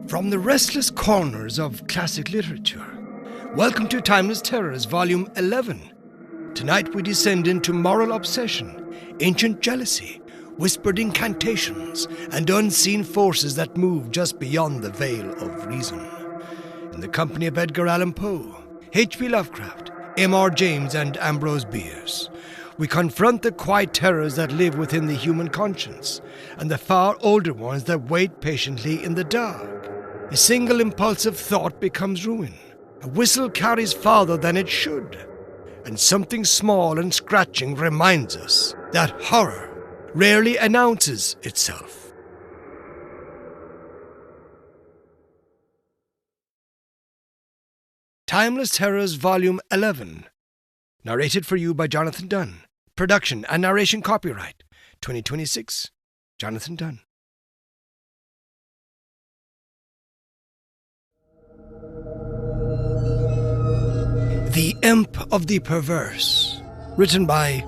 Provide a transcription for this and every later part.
From the restless corners of classic literature, welcome to Timeless Terrors, Volume 11. Tonight we descend into moral obsession, ancient jealousy, whispered incantations, and unseen forces that move just beyond the veil of reason. In the company of Edgar Allan Poe, H.P. Lovecraft, M.R. James, and Ambrose Bierce, we confront the quiet terrors that live within the human conscience, and the far older ones that wait patiently in the dark. A single impulsive thought becomes ruin. A whistle carries farther than it should. And something small and scratching reminds us that horror rarely announces itself. Timeless Terrors, Volume 11. Narrated for you by Jonathan Dunne. Production and narration copyright 2026. Jonathan Dunne. The Imp of the Perverse, written by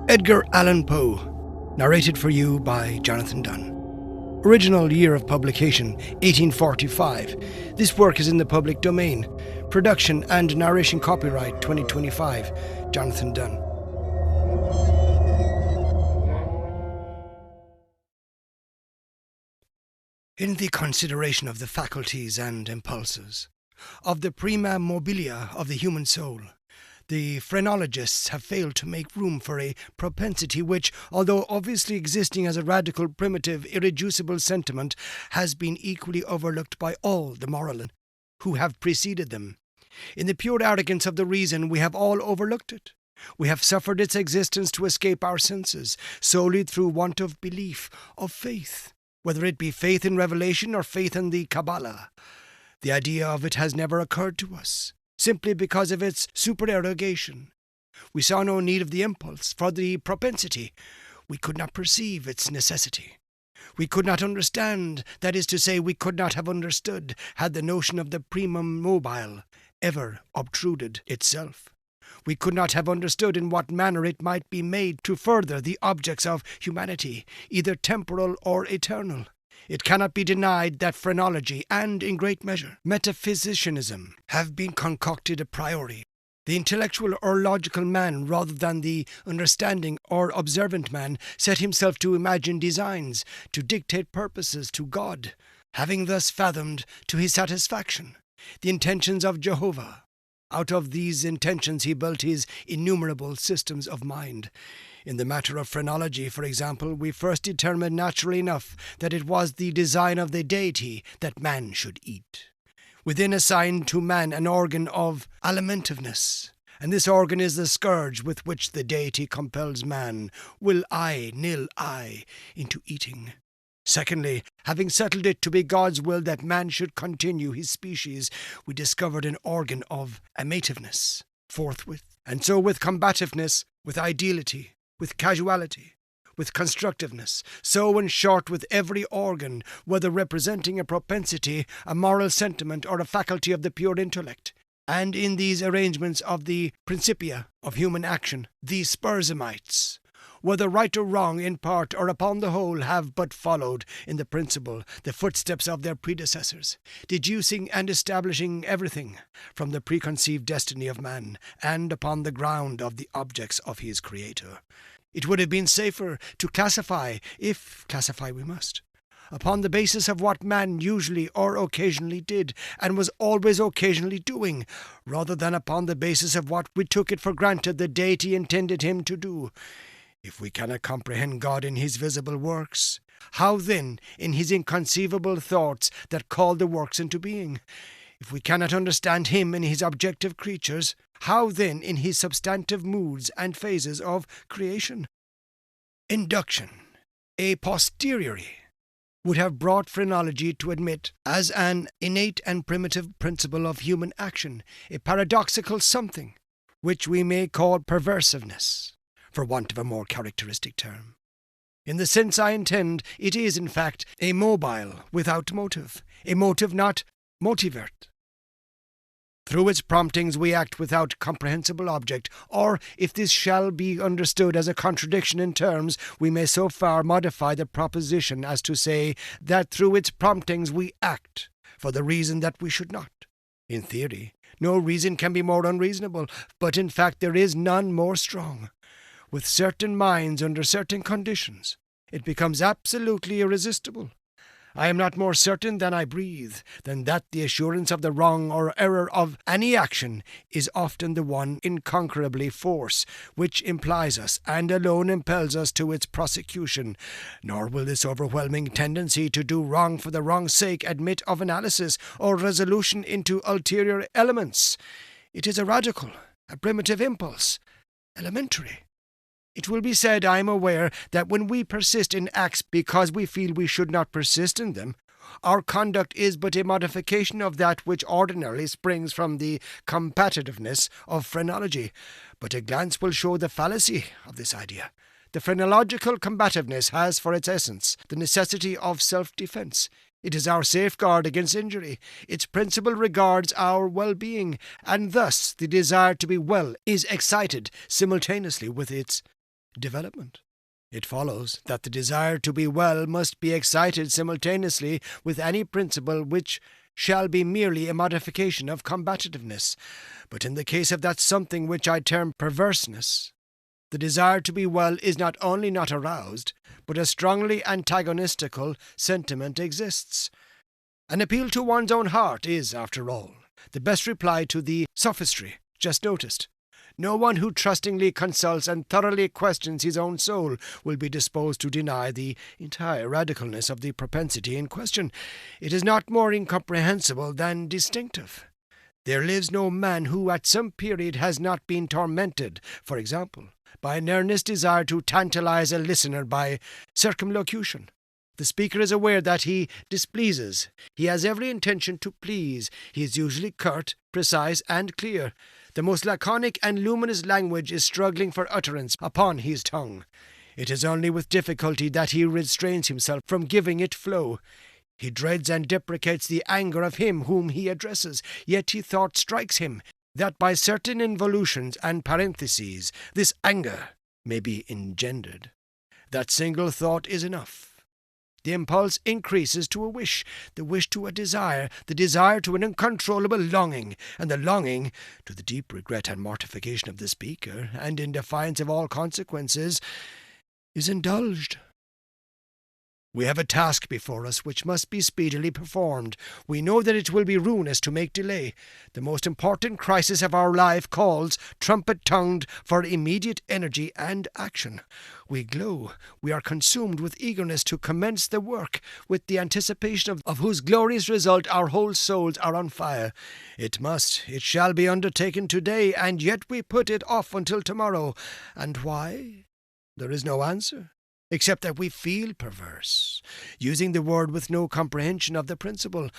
Edgar Allan Poe, narrated for you by Jonathan Dunne. Original year of publication, 1845. This work is in the public domain. Production and narration copyright, 2025. Jonathan Dunne. In the consideration of the faculties and impulses, of the prima mobilia of the human soul, the phrenologists have failed to make room for a propensity which, although obviously existing as a radical, primitive, irreducible sentiment, has been equally overlooked by all the moralists who have preceded them. In the pure arrogance of the reason, we have all overlooked it. We have suffered its existence to escape our senses, solely through want of belief, of faith, whether it be faith in revelation or faith in the Kabbalah. The idea of it has never occurred to us, simply because of its supererogation. We saw no need of the impulse, for the propensity. We could not perceive its necessity. We could not understand, that is to say, we could not have understood, had the notion of the primum mobile ever obtruded itself. We could not have understood in what manner it might be made to further the objects of humanity, either temporal or eternal. It cannot be denied that phrenology and, in great measure, metaphysicianism have been concocted a priori. The intellectual or logical man, rather than the understanding or observant man, set himself to imagine designs, to dictate purposes to God, having thus fathomed, to his satisfaction, the intentions of Jehovah. Out of these intentions he built his innumerable systems of mind. In the matter of phrenology, for example, we first determined naturally enough that it was the design of the deity that man should eat. We then assigned to man an organ of alimentiveness, and this organ is the scourge with which the deity compels man, will I, nil I, into eating. Secondly, having settled it to be God's will that man should continue his species, we discovered an organ of amativeness forthwith, and so with combativeness, with ideality, with casuality, with constructiveness, so in short with every organ, whether representing a propensity, a moral sentiment, or a faculty of the pure intellect. And in these arrangements of the principia of human action, the Spurzheimites, whether right or wrong in part or upon the whole, have but followed in the principle the footsteps of their predecessors, deducing and establishing everything from the preconceived destiny of man, and upon the ground of the objects of his Creator. It would have been safer to classify, if classify we must, upon the basis of what man usually or occasionally did, and was always occasionally doing, rather than upon the basis of what we took it for granted the deity intended him to do. If we cannot comprehend God in his visible works, how then in his inconceivable thoughts that call the works into being? If we cannot understand him in his objective creatures, how then in his substantive moods and phases of creation? Induction, a posteriori, would have brought phrenology to admit, as an innate and primitive principle of human action, a paradoxical something, which we may call perversiveness, for want of a more characteristic term. In the sense I intend, it is, in fact, a mobile without motive, a motive not motivert. Through its promptings we act without comprehensible object, or, if this shall be understood as a contradiction in terms, we may so far modify the proposition as to say that through its promptings we act, for the reason that we should not. In theory, no reason can be more unreasonable, but in fact there is none more strong. With certain minds under certain conditions, it becomes absolutely irresistible. I am not more certain than I breathe, than that the assurance of the wrong or error of any action is often the one incomparably force which implies us, and alone impels us to its prosecution. Nor will this overwhelming tendency to do wrong for the wrong's sake admit of analysis or resolution into ulterior elements. It is a radical, a primitive impulse, elementary. It will be said, I am aware, that when we persist in acts because we feel we should not persist in them, our conduct is but a modification of that which ordinarily springs from the competitiveness of phrenology. But a glance will show the fallacy of this idea. The phrenological combativeness has for its essence the necessity of self-defense. It is our safeguard against injury. Its principle regards our well-being, and thus the desire to be well is excited simultaneously with its development. It follows that the desire to be well must be excited simultaneously with any principle which shall be merely a modification of combativeness. But in the case of that something which I term perverseness, the desire to be well is not only not aroused, but a strongly antagonistical sentiment exists. An appeal to one's own heart is, after all, the best reply to the sophistry just noticed. No one who trustingly consults and thoroughly questions his own soul will be disposed to deny the entire radicalness of the propensity in question. It is not more incomprehensible than distinctive. There lives no man who at some period has not been tormented, for example, by an earnest desire to tantalize a listener by circumlocution. The speaker is aware that he displeases. He has every intention to please. He is usually curt, precise, and clear. The most laconic and luminous language is struggling for utterance upon his tongue. It is only with difficulty that he restrains himself from giving it flow. He dreads and deprecates the anger of him whom he addresses, yet he thought strikes him that by certain involutions and parentheses this anger may be engendered. That single thought is enough. The impulse increases to a wish, the wish to a desire, the desire to an uncontrollable longing, and the longing, to the deep regret and mortification of the speaker, and in defiance of all consequences, is indulged. We have a task before us which must be speedily performed. We know that it will be ruinous to make delay. The most important crisis of our life calls, trumpet-tongued, for immediate energy and action. We glow, we are consumed with eagerness to commence the work, with the anticipation of whose glorious result our whole souls are on fire. It shall be undertaken today, and yet we put it off until tomorrow. And why? There is no answer, except that we feel perverse, using the word with no comprehension of the principle.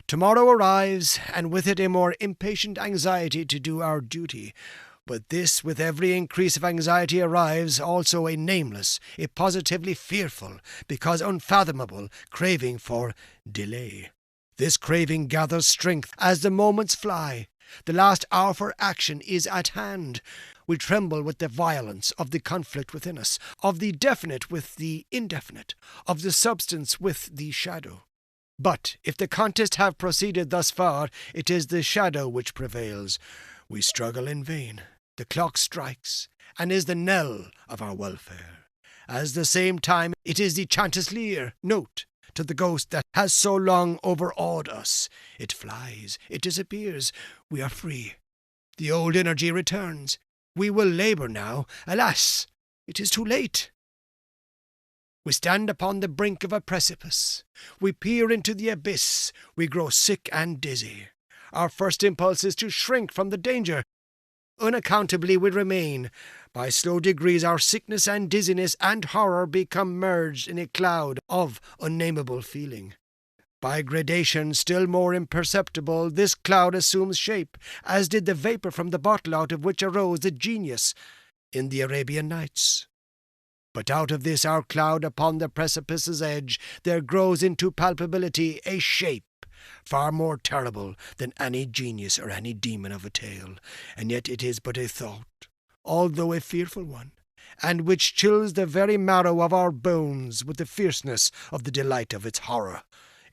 Tomorrow arrives, and with it a more impatient anxiety to do our duty. But this, with every increase of anxiety, arrives also a nameless, a positively fearful, because unfathomable, craving for delay. This craving gathers strength as the moments fly. The last hour for action is at hand. We tremble with the violence of the conflict within us, of the definite with the indefinite, of the substance with the shadow. But if the contest have proceeded thus far, it is the shadow which prevails. We struggle in vain. The clock strikes, and is the knell of our welfare. At the same time, it is the chanticleer note to the ghost that has so long overawed us. It flies, it disappears. We are free. The old energy returns. We will labour now. Alas, it is too late. We stand upon the brink of a precipice. We peer into the abyss. We grow sick and dizzy. Our first impulse is to shrink from the danger. Unaccountably we remain. By slow degrees our sickness and dizziness and horror become merged in a cloud of unnameable feeling. By gradation still more imperceptible, this cloud assumes shape, as did the vapour from the bottle out of which arose the genius in the Arabian Nights. But out of this our cloud upon the precipice's edge there grows into palpability a shape, far more terrible than any genius or any demon of a tale, and yet it is but a thought, although a fearful one, and which chills the very marrow of our bones with the fierceness of the delight of its horror.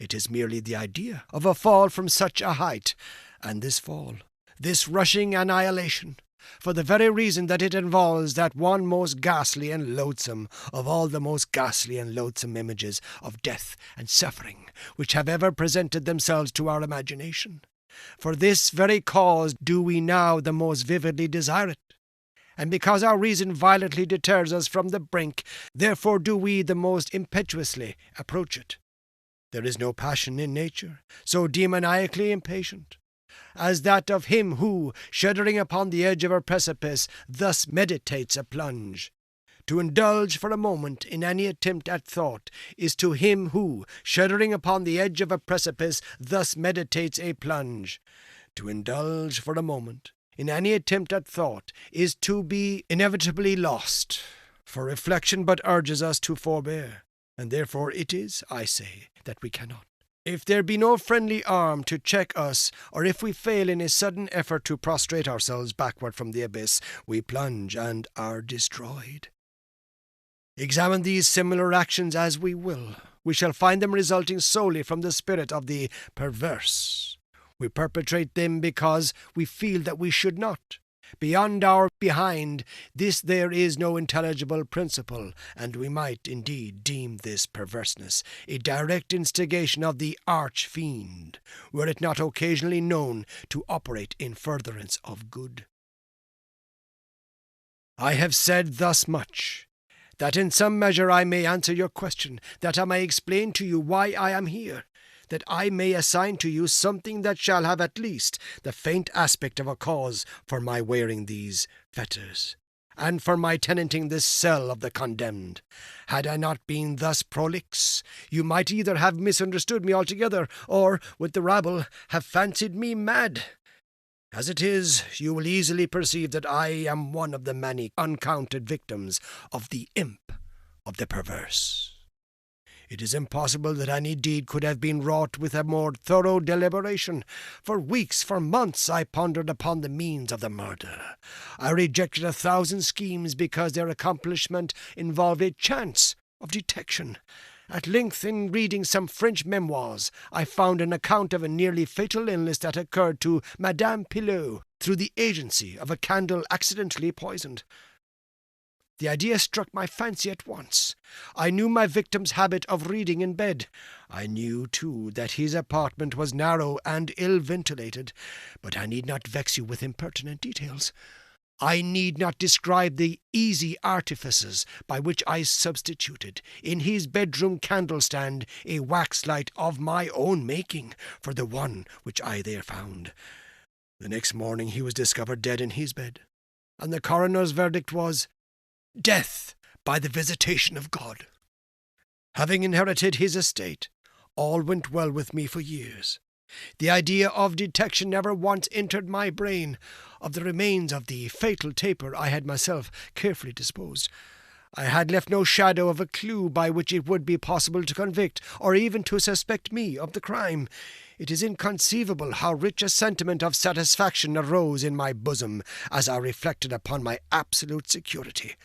It is merely the idea of a fall from such a height, and this fall, this rushing annihilation, for the very reason that it involves that one most ghastly and loathsome of all the most ghastly and loathsome images of death and suffering which have ever presented themselves to our imagination. For this very cause do we now the most vividly desire it. And because our reason violently deters us from the brink, therefore do we the most impetuously approach it. There is no passion in nature so demoniacally impatient as that of him who, shuddering upon the edge of a precipice, thus meditates a plunge. To indulge for a moment in any attempt at thought is to him who, shuddering upon the edge of a precipice, thus meditates a plunge. To indulge for a moment in any attempt at thought is to be inevitably lost, for reflection but urges us to forbear, and therefore it is, I say, that we cannot. If there be no friendly arm to check us, or if we fail in a sudden effort to prostrate ourselves backward from the abyss, we plunge and are destroyed. Examine these similar actions as we will, we shall find them resulting solely from the spirit of the perverse. We perpetrate them because we feel that we should not. Beyond our behind this there is no intelligible principle, and we might indeed deem this perverseness a direct instigation of the arch-fiend, were it not occasionally known to operate in furtherance of good. I have said thus much, that in some measure I may answer your question, that I may explain to you why I am here, that I may assign to you something that shall have at least the faint aspect of a cause for my wearing these fetters, and for my tenanting this cell of the condemned. Had I not been thus prolix, you might either have misunderstood me altogether, or, with the rabble, have fancied me mad. As it is, you will easily perceive that I am one of the many uncounted victims of the imp of the perverse. It is impossible that any deed could have been wrought with a more thorough deliberation. For weeks, for months, I pondered upon the means of the murder. I rejected 1,000 schemes because their accomplishment involved a chance of detection. At length, in reading some French memoirs, I found an account of a nearly fatal illness that occurred to Madame Pilot through the agency of a candle accidentally poisoned. The idea struck my fancy at once. I knew my victim's habit of reading in bed. I knew, too, that his apartment was narrow and ill-ventilated, but I need not vex you with impertinent details. I need not describe the easy artifices by which I substituted, in his bedroom candle-stand, a wax-light of my own making for the one which I there found. The next morning he was discovered dead in his bed, and the coroner's verdict was death by the visitation of God. Having inherited his estate, all went well with me for years. The idea of detection never once entered my brain. Of the remains of the fatal taper I had myself carefully disposed. I had left no shadow of a clue by which it would be possible to convict, or even to suspect me of the crime. It is inconceivable how rich a sentiment of satisfaction arose in my bosom as I reflected upon my absolute security.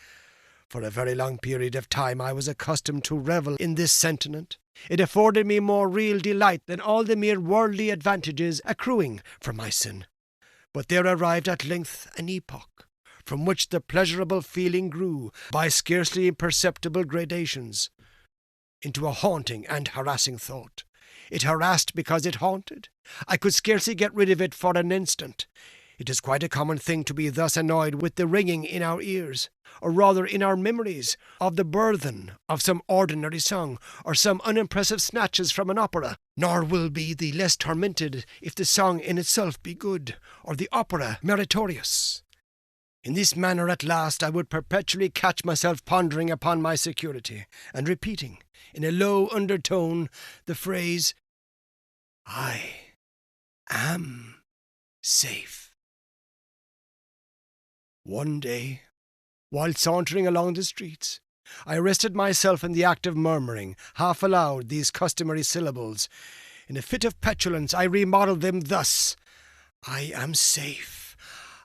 For a very long period of time I was accustomed to revel in this sentiment. It afforded me more real delight than all the mere worldly advantages accruing from my sin. But there arrived at length an epoch, from which the pleasurable feeling grew, by scarcely imperceptible gradations, into a haunting and harassing thought. It harassed because it haunted. I could scarcely get rid of it for an instant. It is quite a common thing to be thus annoyed with the ringing in our ears, or rather in our memories, of the burthen of some ordinary song, or some unimpressive snatches from an opera, nor will be the less tormented if the song in itself be good, or the opera meritorious. In this manner at last I would perpetually catch myself pondering upon my security, and repeating, in a low undertone, the phrase, "I am safe." One day, while sauntering along the streets, I arrested myself in the act of murmuring, half aloud, these customary syllables. In a fit of petulance I remodelled them thus: "I am safe.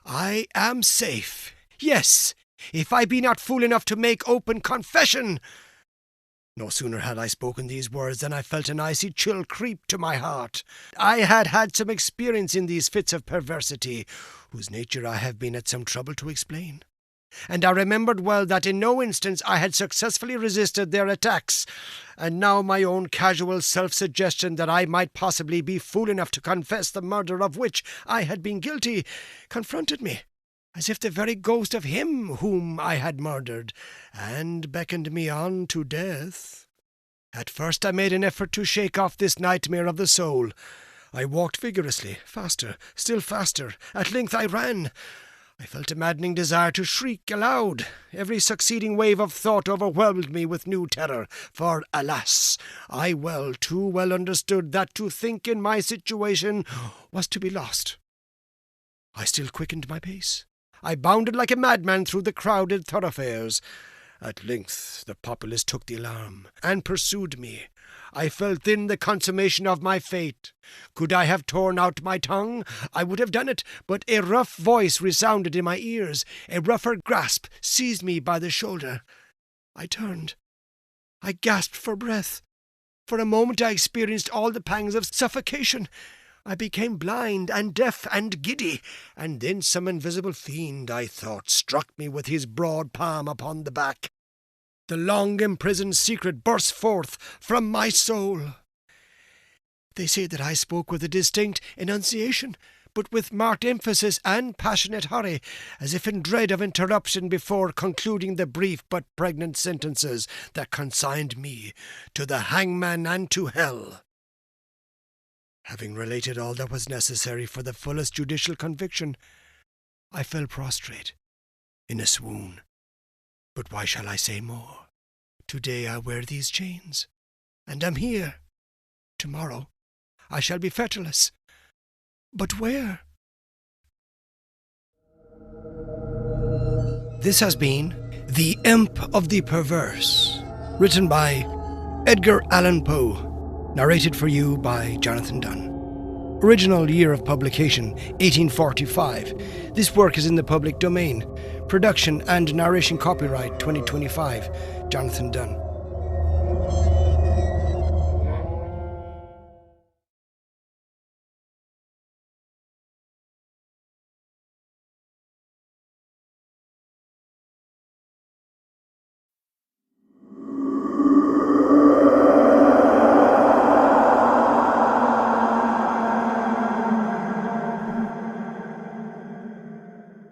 I am safe. Yes, if I be not fool enough to make open confession." No sooner had I spoken these words than I felt an icy chill creep to my heart. I had had some experience in these fits of perversity, whose nature I have been at some trouble to explain. And I remembered well that in no instance I had successfully resisted their attacks, and now my own casual self-suggestion that I might possibly be fool enough to confess the murder of which I had been guilty confronted me, as if the very ghost of him whom I had murdered, and beckoned me on to death. At first I made an effort to shake off this nightmare of the soul. I walked vigorously, faster, still faster. At length I ran. I felt a maddening desire to shriek aloud. Every succeeding wave of thought overwhelmed me with new terror, for, alas, I too well understood that to think in my situation was to be lost. I still quickened my pace. I bounded like a madman through the crowded thoroughfares. At length the populace took the alarm, and pursued me. I felt then the consummation of my fate. Could I have torn out my tongue, I would have done it, but a rough voice resounded in my ears. A rougher grasp seized me by the shoulder. I turned. I gasped for breath. For a moment I experienced all the pangs of suffocation. I became blind and deaf and giddy, and then some invisible fiend, I thought, struck me with his broad palm upon the back. The long-imprisoned secret burst forth from my soul. They say that I spoke with a distinct enunciation, but with marked emphasis and passionate hurry, as if in dread of interruption before concluding the brief but pregnant sentences that consigned me to the hangman and to hell. Having related all that was necessary for the fullest judicial conviction, I fell prostrate, in a swoon. But why shall I say more? Today I wear these chains, and am here. Tomorrow I shall be fetterless. But where? This has been The Imp of the Perverse, written by Edgar Allan Poe, narrated for you by Jonathan Dunne. Original year of publication, 1845. This work is in the public domain. Production and narration copyright, 2025. Jonathan Dunne.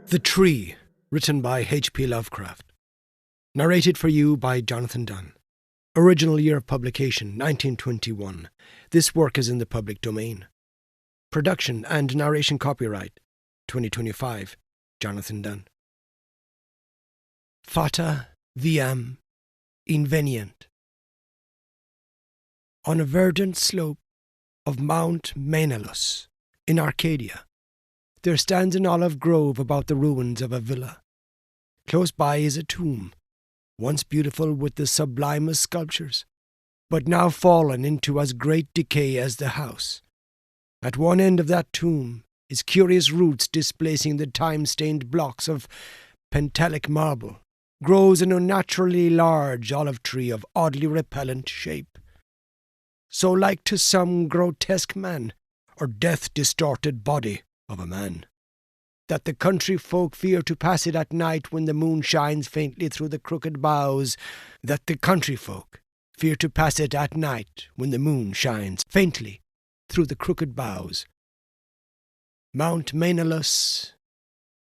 The Tree, written by H.P. Lovecraft. Narrated for you by Jonathan Dunne. Original year of publication, 1921. This work is in the public domain. Production and narration copyright, 2025. Jonathan Dunne. Fata viam invenient. On a verdant slope of Mount Menelus, in Arcadia, there stands an olive grove about the ruins of a villa. Close by is a tomb, once beautiful with the sublimest sculptures, but now fallen into as great decay as the house. At one end of that tomb is curious roots displacing the time-stained blocks of Pentelic marble, grows an unnaturally large olive tree of oddly repellent shape, so like to some grotesque man or death-distorted body of a man, that the country folk fear to pass it at night when the moon shines faintly through the crooked boughs, that the country folk fear to pass it at night when the moon shines faintly through the crooked boughs. Mount Menelus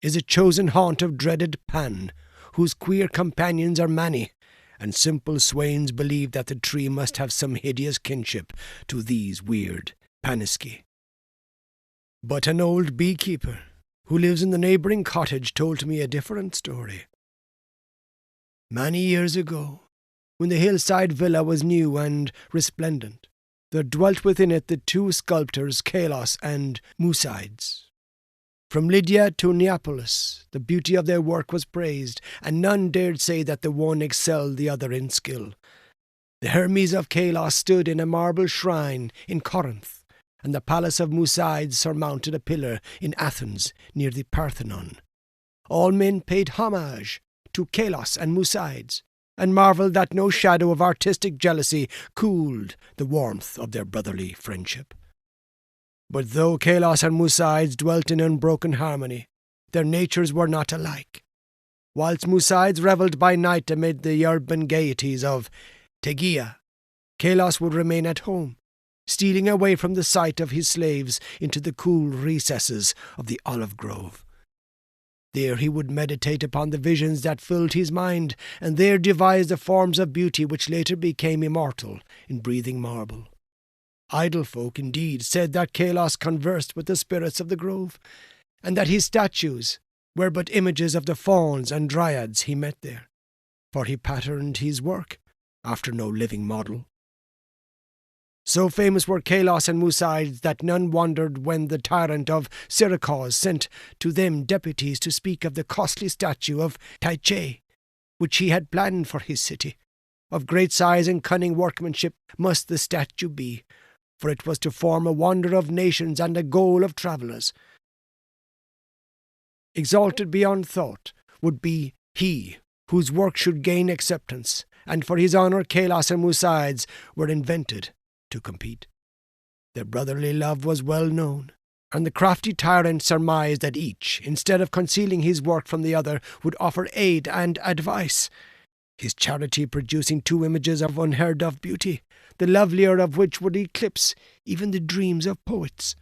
is a chosen haunt of dreaded Pan, whose queer companions are many, and simple swains believe that the tree must have some hideous kinship to these weird Paniski. But an old beekeeper who lives in the neighbouring cottage told me a different story. Many years ago, when the hillside villa was new and resplendent, there dwelt within it the two sculptors Kalos and Musides. From Lydia to Neapolis, the beauty of their work was praised, and none dared say that the one excelled the other in skill. The Hermes of Kalos stood in a marble shrine in Corinth, and the palace of Musides surmounted a pillar in Athens near the Parthenon. All men paid homage to Kalos and Musides, and marvelled that no shadow of artistic jealousy cooled the warmth of their brotherly friendship. But though Kalos and Musaids dwelt in unbroken harmony, their natures were not alike. Whilst Musaids revelled by night amid the urban gaieties of Tegea, Kalos would remain at home, stealing away from the sight of his slaves into the cool recesses of the olive grove. There he would meditate upon the visions that filled his mind, and there devise the forms of beauty which later became immortal in breathing marble. Idle folk, indeed, said that Kalos conversed with the spirits of the grove, and that his statues were but images of the fauns and dryads he met there, for he patterned his work after no living model. So famous were Kalos and Musaids that none wondered when the tyrant of Syracuse sent to them deputies to speak of the costly statue of Taiche, which he had planned for his city. Of great size and cunning workmanship must the statue be, for it was to form a wonder of nations and a goal of travellers. Exalted beyond thought would be he whose work should gain acceptance, and for his honour Kalos and Musaids were invented to compete. Their brotherly love was well known, and the crafty tyrant surmised that each, instead of concealing his work from the other, would offer aid and advice, his charity producing two images of unheard-of beauty, the lovelier of which would eclipse even the dreams of poets.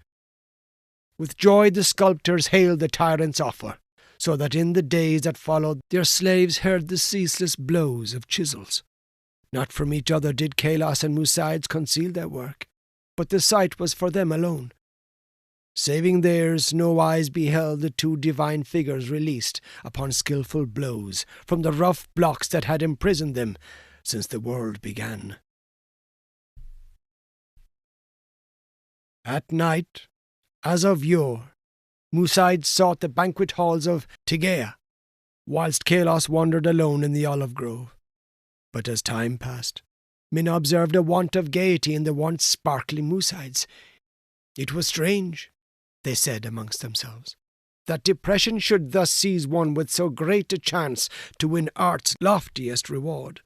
With joy the sculptors hailed the tyrant's offer, so that in the days that followed their slaves heard the ceaseless blows of chisels. Not from each other did Kalos and Musaids conceal their work, but the sight was for them alone. Saving theirs, no eyes beheld the two divine figures released upon skilful blows from the rough blocks that had imprisoned them since the world began. At night, as of yore, Musaids sought the banquet halls of Tegea, whilst Kalos wandered alone in the olive grove. But as time passed, men observed a want of gaiety in the once sparkling Musaids. It was strange, they said amongst themselves, that depression should thus seize one with so great a chance to win art's loftiest reward.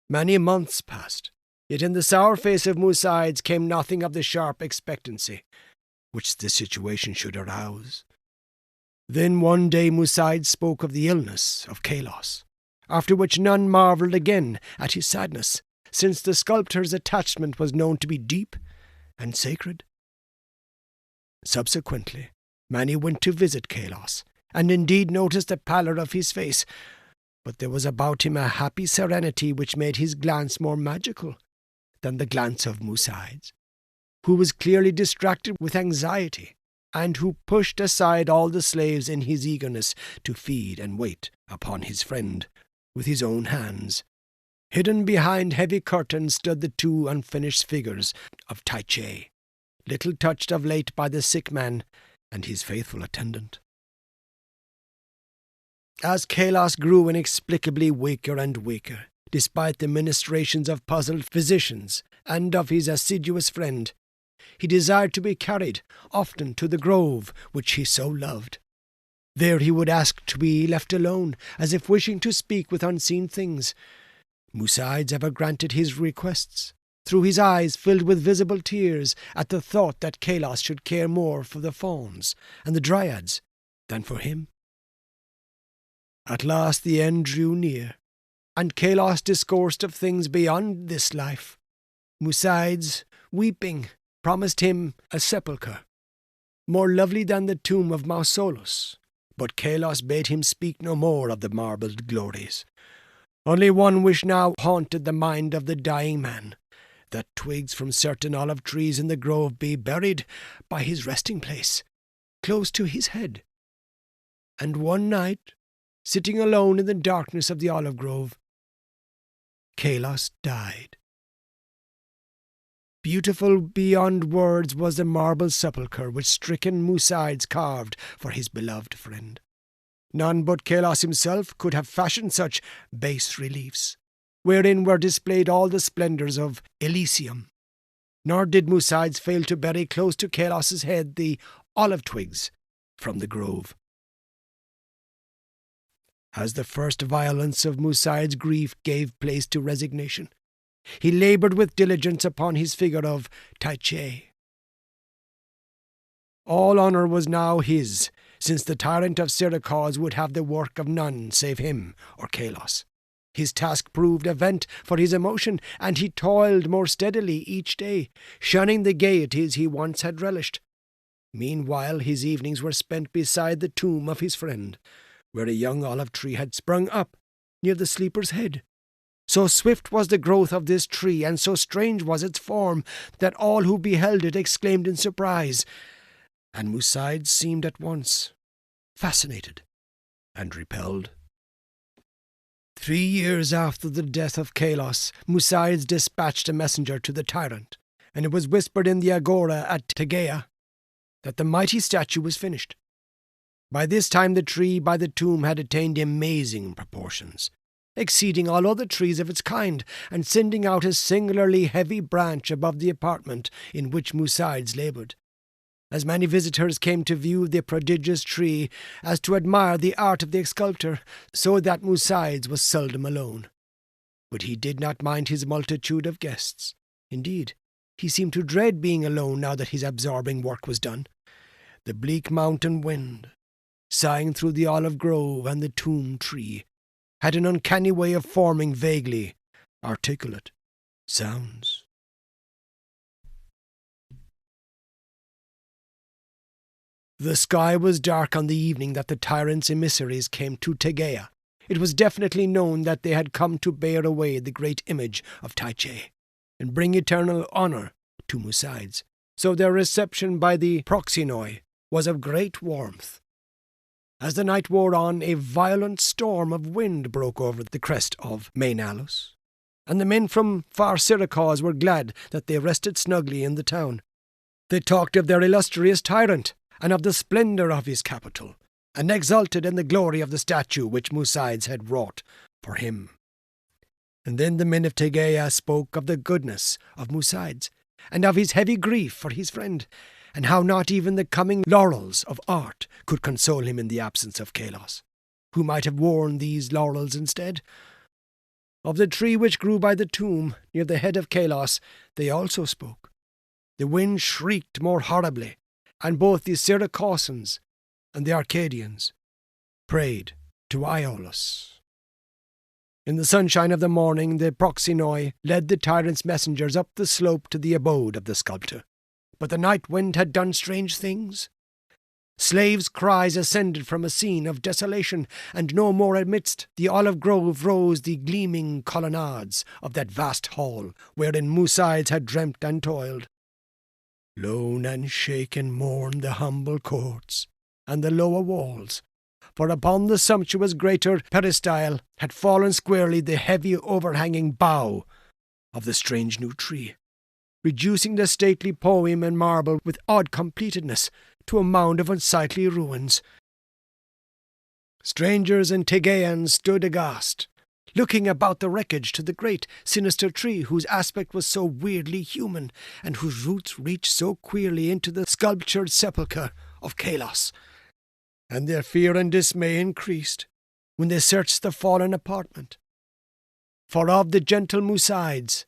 Many months passed, yet in the sour face of Musaids came nothing of the sharp expectancy which the situation should arouse. Then one day Musaids spoke of the illness of Kalos, after which none marvelled again at his sadness, since the sculptor's attachment was known to be deep and sacred. Subsequently, many went to visit Kalos, and indeed noticed the pallor of his face, but there was about him a happy serenity which made his glance more magical than the glance of Musaids, who was clearly distracted with anxiety, and who pushed aside all the slaves in his eagerness to feed and wait upon his friend with his own hands. Hidden behind heavy curtains stood the two unfinished figures of Taiche, little touched of late by the sick man and his faithful attendant. As Kalos grew inexplicably weaker and weaker, despite the ministrations of puzzled physicians and of his assiduous friend, he desired to be carried often to the grove which he so loved. There he would ask to be left alone, as if wishing to speak with unseen things. Musaids ever granted his requests, through his eyes filled with visible tears at the thought that Kalos should care more for the fauns and the dryads than for him. At last the end drew near, and Kalos discoursed of things beyond this life. Musaids, weeping, promised him a sepulchre, more lovely than the tomb of Mausolus, but Kalos bade him speak no more of the marbled glories. Only one wish now haunted the mind of the dying man, that twigs from certain olive trees in the grove be buried by his resting place, close to his head. And one night, sitting alone in the darkness of the olive grove, Kalos died. Beautiful beyond words was the marble sepulchre which stricken Musaids carved for his beloved friend. None but Kalos himself could have fashioned such base reliefs, wherein were displayed all the splendours of Elysium. Nor did Musaids fail to bury close to Kalos's head the olive twigs from the grove. As the first violence of Musai's grief gave place to resignation, he laboured with diligence upon his figure of Tai Che. All honour was now his, since the tyrant of Syracuse would have the work of none save him or Kalos. His task proved a vent for his emotion, and he toiled more steadily each day, shunning the gaieties he once had relished. Meanwhile his evenings were spent beside the tomb of his friend, where a young olive tree had sprung up near the sleeper's head. So swift was the growth of this tree, and so strange was its form, that all who beheld it exclaimed in surprise, and Musaids seemed at once fascinated and repelled. 3 years after the death of Kalos, Musaids dispatched a messenger to the tyrant, and it was whispered in the agora at Tegea that the mighty statue was finished. By this time the tree by the tomb had attained amazing proportions, exceeding all other trees of its kind, and sending out a singularly heavy branch above the apartment in which Musaids laboured. As many visitors came to view the prodigious tree as to admire the art of the sculptor, so that Musaids was seldom alone. But he did not mind his multitude of guests. Indeed, he seemed to dread being alone now that his absorbing work was done. The bleak mountain wind, sighing through the olive grove and the tomb tree, had an uncanny way of forming vaguely articulate sounds. The sky was dark on the evening that the tyrant's emissaries came to Tegea. It was definitely known that they had come to bear away the great image of Tai Che, and bring eternal honour to Musaids. So their reception by the proxenoi was of great warmth. As the night wore on, a violent storm of wind broke over the crest of Mainalus, and the men from far Syracuse were glad that they rested snugly in the town. They talked of their illustrious tyrant, and of the splendour of his capital, and exulted in the glory of the statue which Musaids had wrought for him. And then the men of Tegea spoke of the goodness of Musaids, and of his heavy grief for his friend, and how not even the coming laurels of art could console him in the absence of Kalos, who might have worn these laurels instead. Of the tree which grew by the tomb near the head of Kalos they also spoke. The wind shrieked more horribly, and both the Syracusans and the Arcadians prayed to Iolus. In the sunshine of the morning the proxenoi led the tyrant's messengers up the slope to the abode of the sculptor. But the night wind had done strange things. Slaves' cries ascended from a scene of desolation, and no more amidst the olive grove rose the gleaming colonnades of that vast hall wherein Musaids had dreamt and toiled. Lone and shaken mourned the humble courts and the lower walls, for upon the sumptuous greater peristyle had fallen squarely the heavy overhanging bough of the strange new tree, reducing the stately poem in marble with odd completedness to a mound of unsightly ruins. Strangers and Tegeans stood aghast, looking about the wreckage to the great sinister tree whose aspect was so weirdly human, and whose roots reached so queerly into the sculptured sepulchre of Kalos. And their fear and dismay increased when they searched the fallen apartment. For of the gentle Musaids,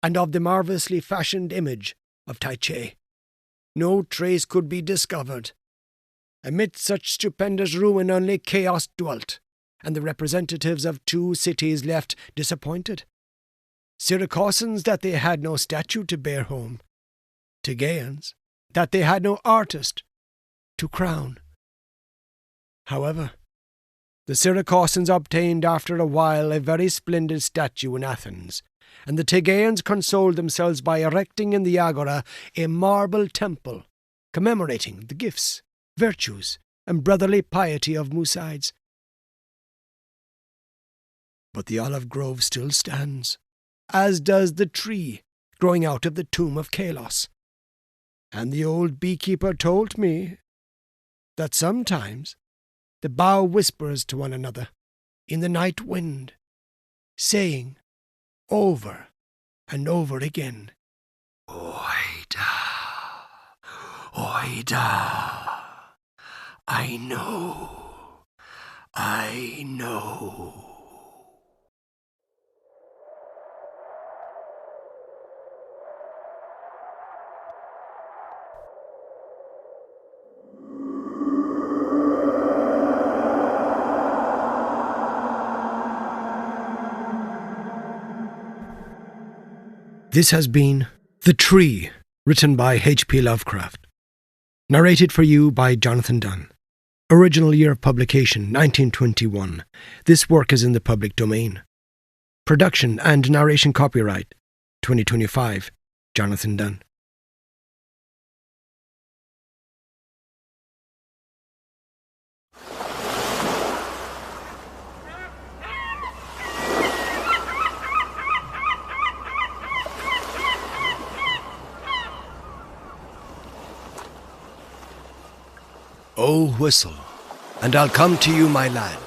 and of the marvellously fashioned image of Tai Che, no trace could be discovered. Amid such stupendous ruin only chaos dwelt, and the representatives of 2 cities left disappointed. Syracusans that they had no statue to bear home, Tegeans that they had no artist to crown. However, the Syracusans obtained after a while a very splendid statue in Athens, and the Tegeans consoled themselves by erecting in the agora a marble temple commemorating the gifts, virtues, and brotherly piety of Musaids. But the olive grove still stands, as does the tree growing out of the tomb of Kalos. And the old beekeeper told me that sometimes the bough whispers to one another in the night wind, saying over and over again, "Oida, Oida, I know, I know. This has been The Tree, written by H.P. Lovecraft. Narrated for you by Jonathan Dunne. Original year of publication, 1921. This work is in the public domain. Production and narration copyright, 2025, Jonathan Dunne. Oh, whistle, and I'll come to you, my lad.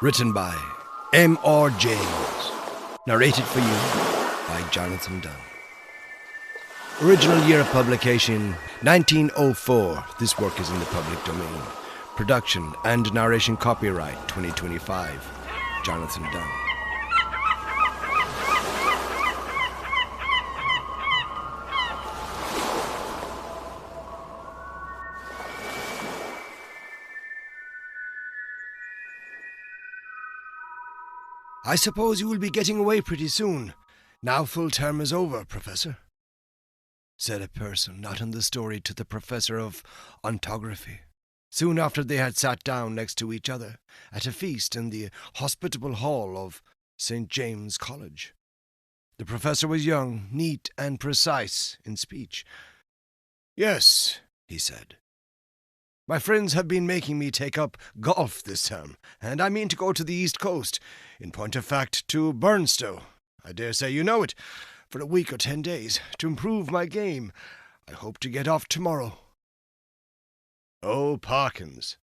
Written by M.R. James. Narrated for you by Jonathan Dunne. Original year of publication, 1904. This work is in the public domain. Production and narration copyright, 2025. Jonathan Dunne. I suppose you will be getting away pretty soon. Now full term is over, Professor, said a person not in the story to the Professor of Ontography, soon after they had sat down next to each other at a feast in the hospitable hall of St. James College. The Professor was young, neat, and precise in speech. Yes, he said. My friends have been making me take up golf this term, and I mean to go to the East Coast, in point of fact to Burnstow. I dare say you know it, for a week or 10 days, to improve my game. I hope to get off tomorrow. Oh, Parkins,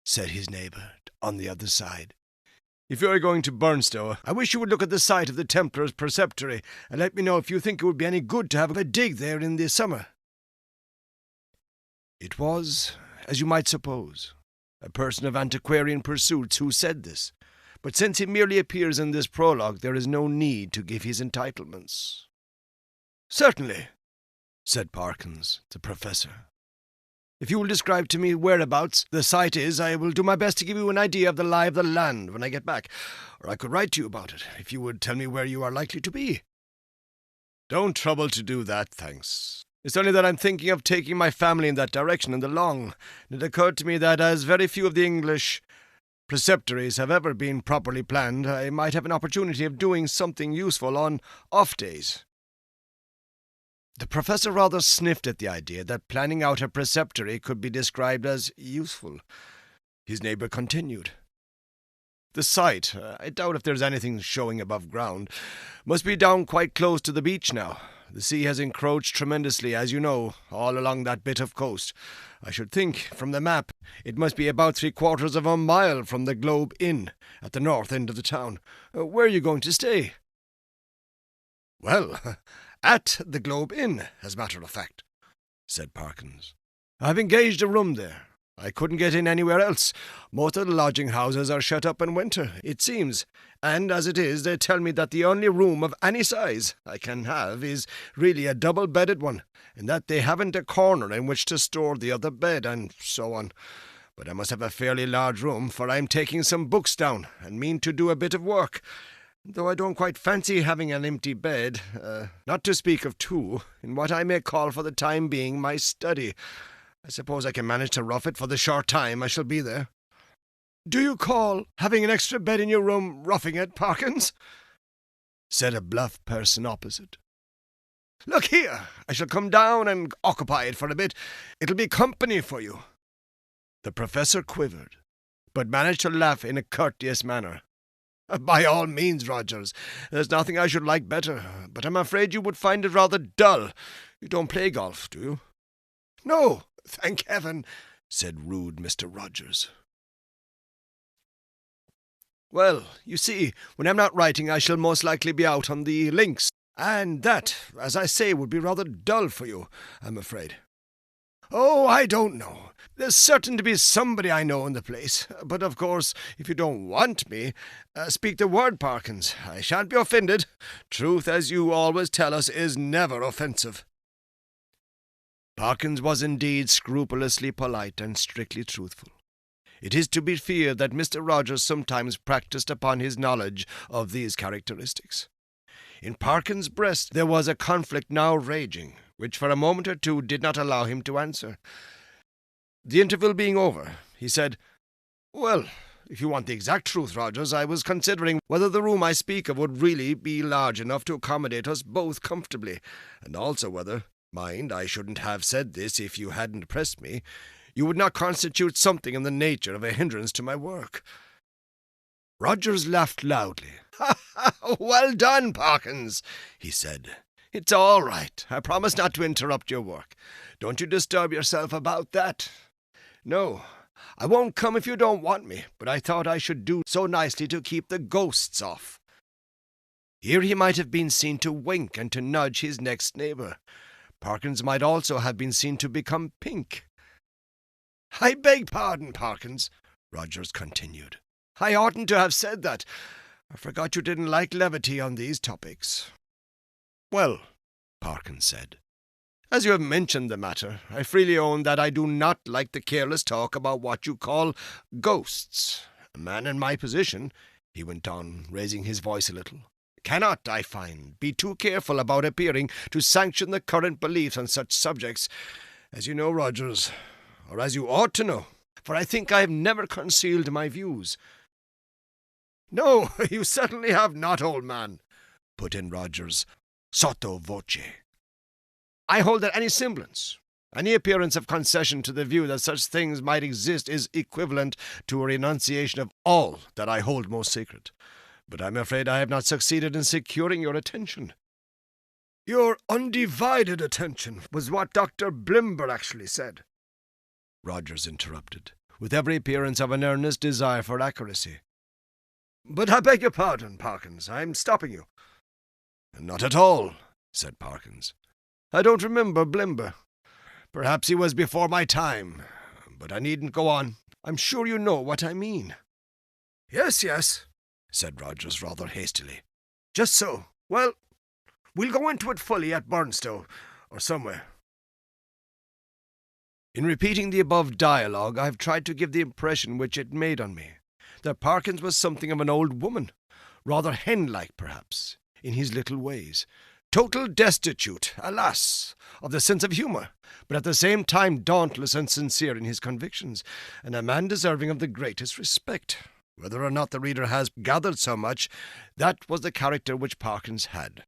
said his neighbour on the other side. If you are going to Burnstow, I wish you would look at the site of the Templars' Preceptory, and let me know if you think it would be any good to have a dig there in the summer. It was, as you might suppose, a person of antiquarian pursuits who said this, but since he merely appears in this prologue, there is no need to give his entitlements. Certainly, said Parkins, the Professor. If you will describe to me whereabouts the site is, I will do my best to give you an idea of the lie of the land when I get back, or I could write to you about it, if you would tell me where you are likely to be. Don't trouble to do that, thanks. It's only that I'm thinking of taking my family in that direction in the long, and it occurred to me that as very few of the English preceptories have ever been properly planned, I might have an opportunity of doing something useful on off days. The Professor rather sniffed at the idea that planning out a preceptory could be described as useful. His neighbour continued. The site, I doubt if there's anything showing above ground, must be down quite close to the beach now. The sea has encroached tremendously, as you know, all along that bit of coast. I should think, from the map, it must be about 3/4 of a mile from the Globe Inn, at the north end of the town. Where are you going to stay? Well, at the Globe Inn, as a matter of fact, said Parkins. I've engaged a room there. I couldn't get in anywhere else. Most of the lodging-houses are shut up in winter, it seems, and as it is, they tell me that the only room of any size I can have is really a double-bedded one, and that they haven't a corner in which to store the other bed, and so on. But I must have a fairly large room, for I'm taking some books down, and mean to do a bit of work, though I don't quite fancy having an empty bed, not to speak of two, in what I may call for the time being my study. I suppose I can manage to rough it for the short time I shall be there. Do you call having an extra bed in your room roughing it, Parkins? Said a bluff person opposite. Look here, I shall come down and occupy it for a bit. It'll be company for you. The Professor quivered, but managed to laugh in a courteous manner. By all means, Rogers. There's nothing I should like better, but I'm afraid you would find it rather dull. You don't play golf, do you? No, thank heaven, said rude Mr. Rogers. Well, you see, when I'm not writing, I shall most likely be out on the links, and that, as I say, would be rather dull for you, I'm afraid. "Oh, I don't know. There's certain to be somebody I know in the place. But, of course, if you don't want me, speak the word, Parkins. I shan't be offended. Truth, as you always tell us, is never offensive." Parkins was indeed scrupulously polite and strictly truthful. It is to be feared that Mr. Rogers sometimes practised upon his knowledge of these characteristics. In Parkins' breast there was a conflict now raging, which for a moment or two did not allow him to answer. The interval being over, he said, "Well, if you want the exact truth, Rogers, I was considering whether the room I speak of would really be large enough to accommodate us both comfortably, and also whether, mind, I shouldn't have said this if you hadn't pressed me, you would not constitute something in the nature of a hindrance to my work." Rogers laughed loudly. "Well done, Parkins," he said. "It's all right. I promise not to interrupt your work. Don't you disturb yourself about that. No, I won't come if you don't want me, but I thought I should do so nicely to keep the ghosts off." Here he might have been seen to wink and to nudge his next neighbour. Parkins might also have been seen to become pink. "I beg pardon, Parkins," Rogers continued. "I oughtn't to have said that. I forgot you didn't like levity on these topics." "Well," Parkins said, "as you have mentioned the matter, I freely own that I do not like the careless talk about what you call ghosts. A man in my position," he went on, raising his voice a little, "cannot, I find, be too careful about appearing to sanction the current beliefs on such subjects, as you know, Rogers, or as you ought to know, for I think I have never concealed my views." "No, you certainly have not, old man," put in Rogers, sotto voce. "I hold that any semblance, any appearance of concession to the view that such things might exist is equivalent to a renunciation of all that I hold most sacred. But I'm afraid I have not succeeded in securing your attention." "Your undivided attention was what Dr. Blimber actually said," Rogers interrupted, with every appearance of an earnest desire for accuracy. "But I beg your pardon, Parkins, I'm stopping you." "Not at all," said Parkins. "I don't remember Blimber. Perhaps he was before my time, but I needn't go on. I'm sure you know what I mean." Yes, said Rogers rather hastily. "Just so. Well, we'll go into it fully at Burnstow, or somewhere." In repeating the above dialogue, I have tried to give the impression which it made on me, that Parkins was something of an old woman, rather hen-like perhaps, in his little ways, total destitute, alas, of the sense of humour, but at the same time dauntless and sincere in his convictions, and a man deserving of the greatest respect. Whether or not the reader has gathered so much, that was the character which Parkins had.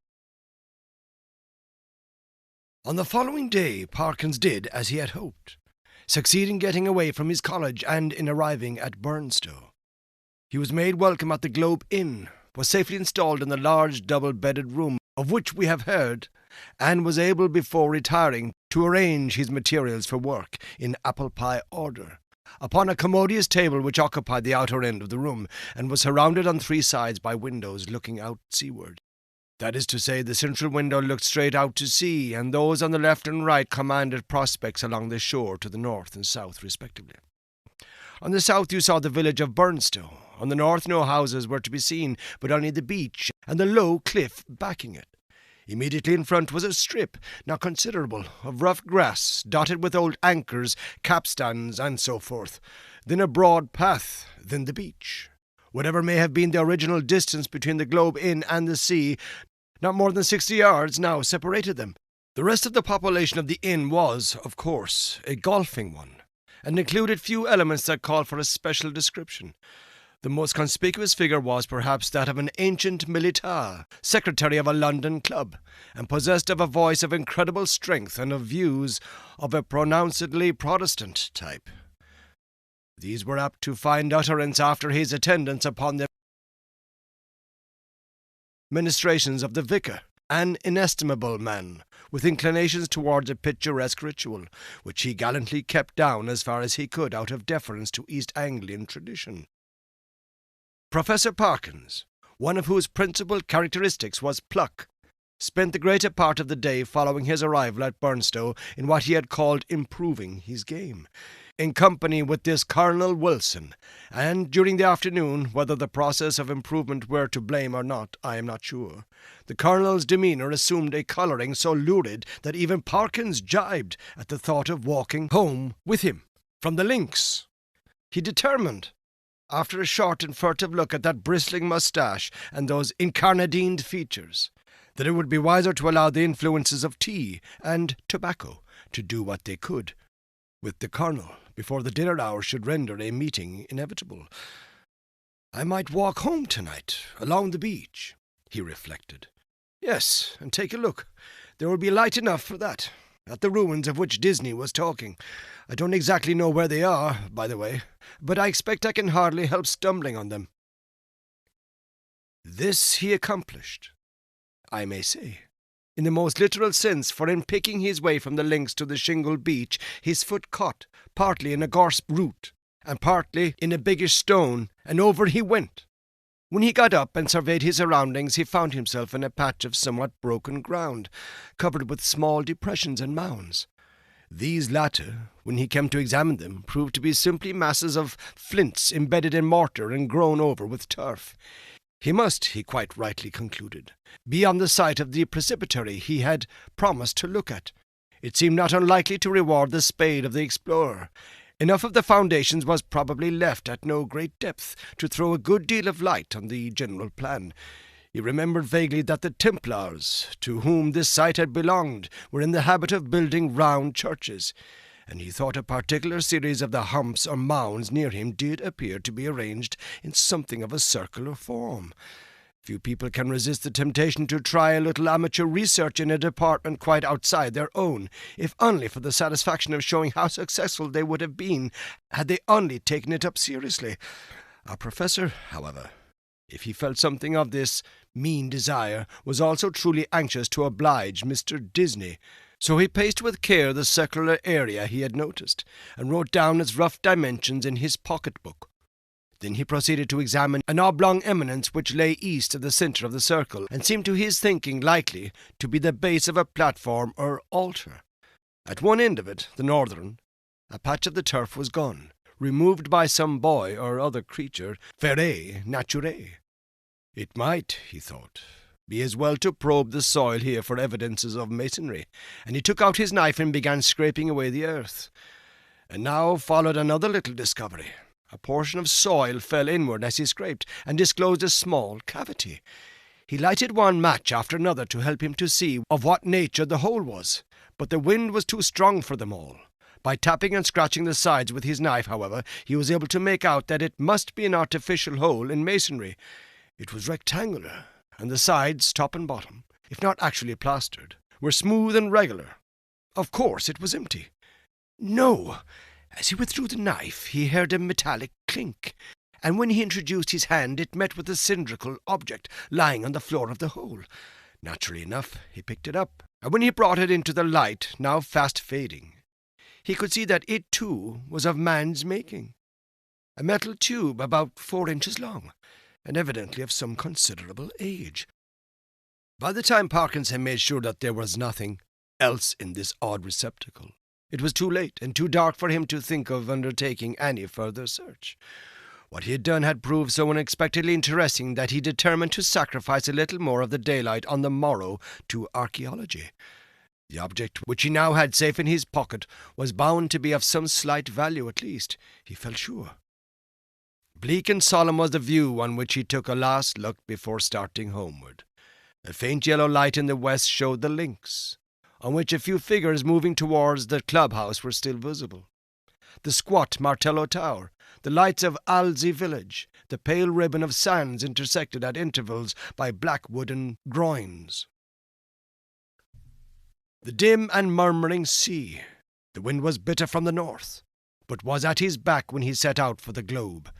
On the following day, Parkins did as he had hoped, succeed in getting away from his college and in arriving at Burnstow. He was made welcome at the Globe Inn, was safely installed in the large double-bedded room of which we have heard, and was able before retiring to arrange his materials for work in apple-pie order, upon a commodious table which occupied the outer end of the room, and was surrounded on three sides by windows looking out seaward. That is to say, the central window looked straight out to sea, and those on the left and right commanded prospects along the shore to the north and south, respectively. On the south you saw the village of Burnstow. On the north no houses were to be seen, but only the beach and the low cliff backing it. Immediately in front was a strip, not considerable, of rough grass, dotted with old anchors, capstans, and so forth. Then a broad path, then the beach. Whatever may have been the original distance between the Globe Inn and the sea, not more than 60 yards now separated them. The rest of the population of the inn was, of course, a golfing one, and included few elements that called for a special description. The most conspicuous figure was perhaps that of an ancient militar, secretary of a London club, and possessed of a voice of incredible strength and of views of a pronouncedly Protestant type. These were apt to find utterance after his attendance upon the ministrations of the vicar, an inestimable man, with inclinations towards a picturesque ritual, which he gallantly kept down as far as he could out of deference to East Anglian tradition. Professor Parkins, one of whose principal characteristics was pluck, spent the greater part of the day following his arrival at Burnstow in what he had called improving his game, in company with this Colonel Wilson, and during the afternoon, whether the process of improvement were to blame or not, I am not sure, the Colonel's demeanour assumed a colouring so lurid that even Parkins jibed at the thought of walking home with him from the links. He determined, after a short and furtive look at that bristling moustache and those incarnadined features, that it would be wiser to allow the influences of tea and tobacco to do what they could with the Colonel before the dinner hour should render a meeting inevitable. I might walk home tonight, along the beach, he reflected. Yes, and take a look. There will be light enough for that, at the ruins of which Disney was talking. I don't exactly know where they are, by the way, but I expect I can hardly help stumbling on them. This he accomplished, I may say, in the most literal sense, for in picking his way from the links to the shingled beach, his foot caught, partly in a gorse root, and partly in a biggish stone, and over he went. When he got up and surveyed his surroundings, he found himself in a patch of somewhat broken ground, covered with small depressions and mounds. These latter, when he came to examine them, proved to be simply masses of flints embedded in mortar and grown over with turf. He must, he quite rightly concluded, be on the site of the precipitary he had promised to look at. It seemed not unlikely to reward the spade of the explorer. Enough of the foundations was probably left at no great depth to throw a good deal of light on the general plan. He remembered vaguely that the Templars, to whom this site had belonged, were in the habit of building round churches, and he thought a particular series of the humps or mounds near him did appear to be arranged in something of a circular form. Few people can resist the temptation to try a little amateur research in a department quite outside their own, if only for the satisfaction of showing how successful they would have been had they only taken it up seriously. Our professor, however, if he felt something of this mean desire, was also truly anxious to oblige Mr. Disney, so he paced with care the circular area he had noticed, and wrote down its rough dimensions in his pocket-book. Then he proceeded to examine an oblong eminence which lay east of the centre of the circle, and seemed to his thinking likely to be the base of a platform or altar. At one end of it, the northern, a patch of the turf was gone, removed by some boy or other creature, ferre naturae. It might, he thought, be as well to probe the soil here for evidences of masonry, and he took out his knife and began scraping away the earth. And now followed another little discovery. A portion of soil fell inward as he scraped, and disclosed a small cavity. He lighted one match after another to help him to see of what nature the hole was, but the wind was too strong for them all. By tapping and scratching the sides with his knife, however, he was able to make out that it must be an artificial hole in masonry. It was rectangular, and the sides, top and bottom, if not actually plastered, were smooth and regular. Of course it was empty. No! As he withdrew the knife, he heard a metallic clink, and when he introduced his hand, it met with a cylindrical object lying on the floor of the hole. Naturally enough, he picked it up, and when he brought it into the light, now fast fading, he could see that it, too, was of man's making. A metal tube about 4 inches long, and evidently of some considerable age. By the time Parkins had made sure that there was nothing else in this odd receptacle, it was too late and too dark for him to think of undertaking any further search. What he had done had proved so unexpectedly interesting that he determined to sacrifice a little more of the daylight on the morrow to archaeology. The object which he now had safe in his pocket was bound to be of some slight value at least, he felt sure. Bleak and solemn was the view on which he took a last look before starting homeward. A faint yellow light in the west showed the links, on which a few figures moving towards the clubhouse were still visible. The squat Martello Tower, the lights of Alzey village, the pale ribbon of sands intersected at intervals by black wooden groins. The dim and murmuring sea. The wind was bitter from the north, but was at his back when he set out for the globe.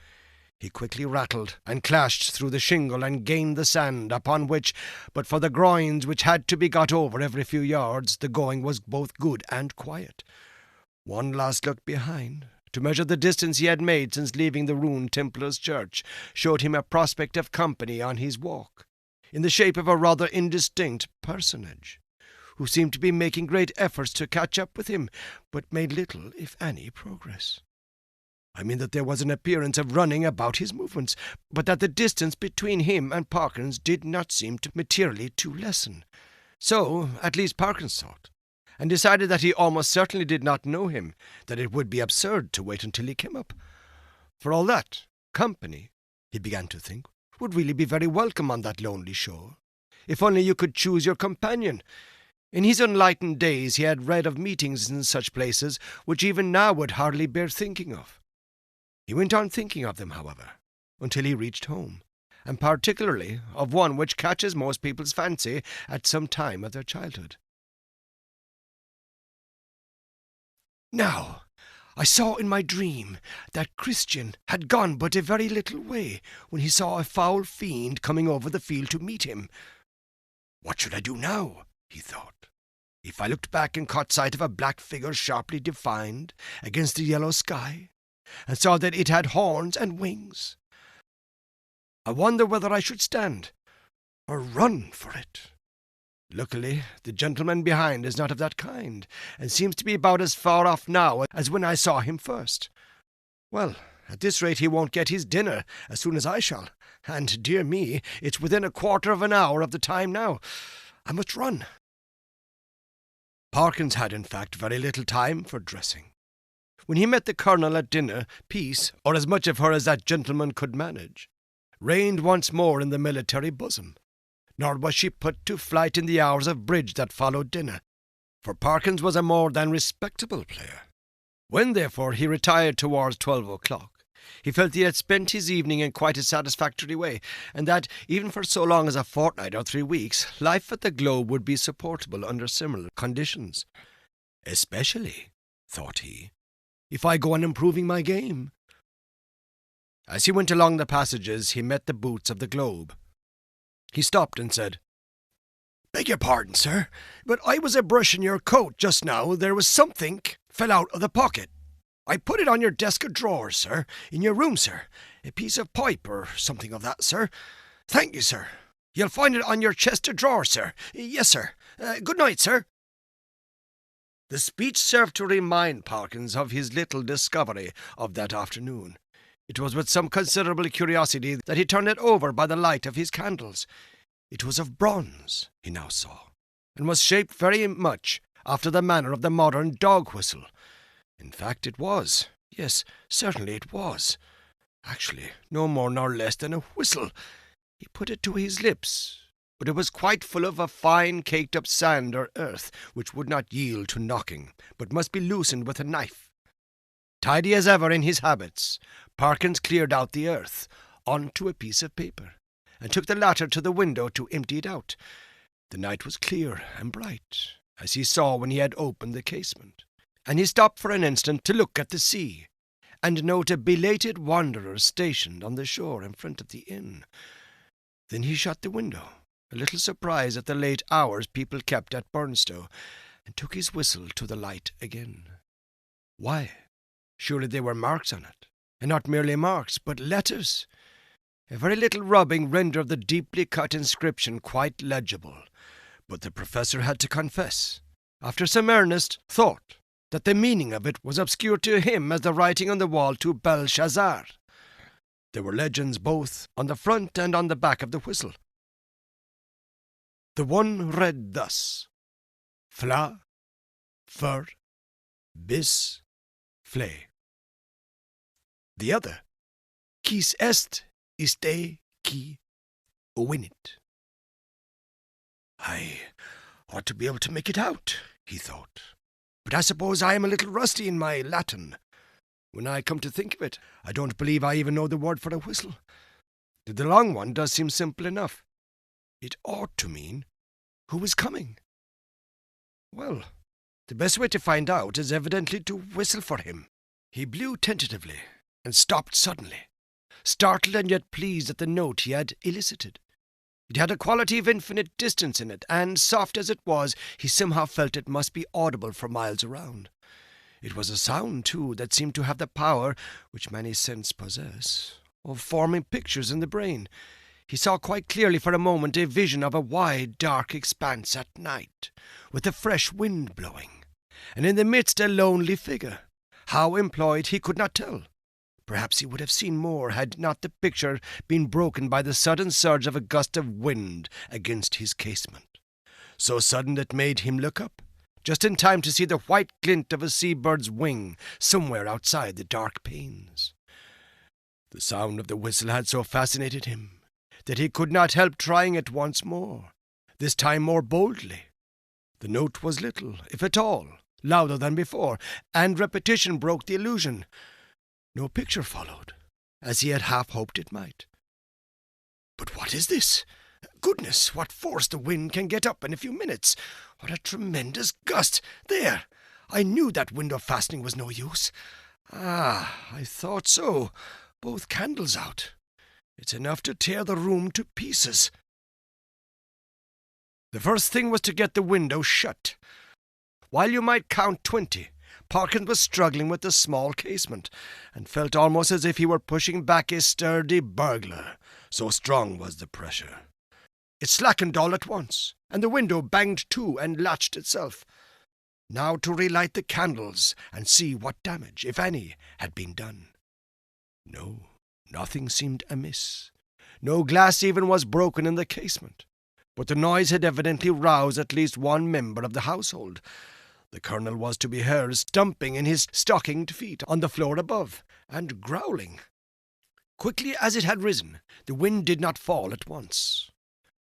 He quickly rattled and clashed through the shingle and gained the sand, upon which, but for the groins which had to be got over every few yards, the going was both good and quiet. One last look behind, to measure the distance he had made since leaving the ruined Templars' church, showed him a prospect of company on his walk. in the shape of a rather indistinct personage, who seemed to be making great efforts to catch up with him, but made little, if any, progress. I mean that there was an appearance of running about his movements, but that the distance between him and Parkins did not seem to materially to lessen. So, at least Parkins thought, and decided that he almost certainly did not know him, that it would be absurd to wait until he came up. For all that, company, he began to think, would really be very welcome on that lonely shore. If only you could choose your companion. In his enlightened days he had read of meetings in such places which even now would hardly bear thinking of. He went on thinking of them, however, until he reached home, and particularly of one which catches most people's fancy at some time of their childhood. Now, I saw in my dream that Christian had gone but a very little way when he saw a foul fiend coming over the field to meet him. What should I do now? He thought. If I looked back and caught sight of a black figure sharply defined against the yellow sky, and saw that it had horns and wings, I wonder whether I should stand or run for it. Luckily, the gentleman behind is not of that kind, and seems to be about as far off now as when I saw him first. Well, at this rate he won't get his dinner as soon as I shall, and, dear me, it's within a quarter of an hour of the time now. I must run. Parkins had, in fact, very little time for dressing. When he met the Colonel at dinner, peace, or as much of her as that gentleman could manage, reigned once more in the military bosom, nor was she put to flight in the hours of bridge that followed dinner, for Parkins was a more than respectable player. When, therefore, he retired towards 12 o'clock, he felt he had spent his evening in quite a satisfactory way, and that, even for so long as a fortnight or 3 weeks, life at the Globe would be supportable under similar conditions. Especially, thought he, if I go on improving my game. As he went along the passages, he met the boots of the Globe. He stopped and said, "Beg your pardon, sir, but I was a-brushing your coat just now. There was something fell out of the pocket. I put it on your desk of drawers, sir, in your room, sir. A piece of pipe or something of that, sir. Thank you, sir. You'll find it on your chest of drawers, sir. Yes, sir. Good night, sir." The speech served to remind Parkins of his little discovery of that afternoon. It was with some considerable curiosity that he turned it over by the light of his candles. It was of bronze, he now saw, and was shaped very much after the manner of the modern dog whistle. In fact, it was. Yes, certainly it was. Actually, no more nor less than a whistle. He put it to his lips, but it was quite full of a fine caked-up sand or earth, which would not yield to knocking, but must be loosened with a knife. Tidy as ever in his habits, Parkins cleared out the earth onto a piece of paper, and took the latter to the window to empty it out. The night was clear and bright, as he saw when he had opened the casement, and he stopped for an instant to look at the sea, and note a belated wanderer stationed on the shore in front of the inn. Then he shut the window, a little surprised at the late hours people kept at Burnstow, and took his whistle to the light again. Why, surely there were marks on it, and not merely marks, but letters. A very little rubbing rendered the deeply cut inscription quite legible, but the professor had to confess, after some earnest thought, that the meaning of it was obscure to him as the writing on the wall to Belshazzar. There were legends both on the front and on the back of the whistle. The one read thus: Fla, Fur, Bis, Fle. The other, Quis est iste qui uinit. I ought to be able to make it out, he thought, but I suppose I am a little rusty in my Latin. When I come to think of it, I don't believe I even know the word for a whistle. The long one does seem simple enough. It ought to mean, who is coming? Well, the best way to find out is evidently to whistle for him. He blew tentatively, and stopped suddenly, startled and yet pleased at the note he had elicited. It had a quality of infinite distance in it, and, soft as it was, he somehow felt it must be audible for miles around. It was a sound, too, that seemed to have the power, which many scents possess, of forming pictures in the brain. he saw quite clearly for a moment a vision of a wide, dark expanse at night, with a fresh wind blowing, and in the midst a lonely figure. How employed he could not tell. Perhaps he would have seen more had not the picture been broken by the sudden surge of a gust of wind against his casement, so sudden it made him look up, just in time to see the white glint of a sea-bird's wing somewhere outside the dark panes. The sound of the whistle had so fascinated him that he could not help trying it once more, this time more boldly. The note was little, if at all, louder than before, and repetition broke the illusion. No picture followed, as he had half hoped it might. But what is this? Goodness, what force the wind can get up in a few minutes! What a tremendous gust! There! I knew that window fastening was no use. Ah, I thought so. Both candles out. It's enough to tear the room to pieces. The first thing was to get the window shut. While you might count 20, Parkins was struggling with the small casement, and felt almost as if he were pushing back a sturdy burglar, so strong was the pressure. It slackened all at once, and the window banged to and latched itself. Now to relight the candles and see what damage, if any, had been done. No, nothing seemed amiss. No glass even was broken in the casement, but the noise had evidently roused at least one member of the household. The Colonel was to be heard stumping in his stockinged feet on the floor above, and growling. Quickly as it had risen, the wind did not fall at once.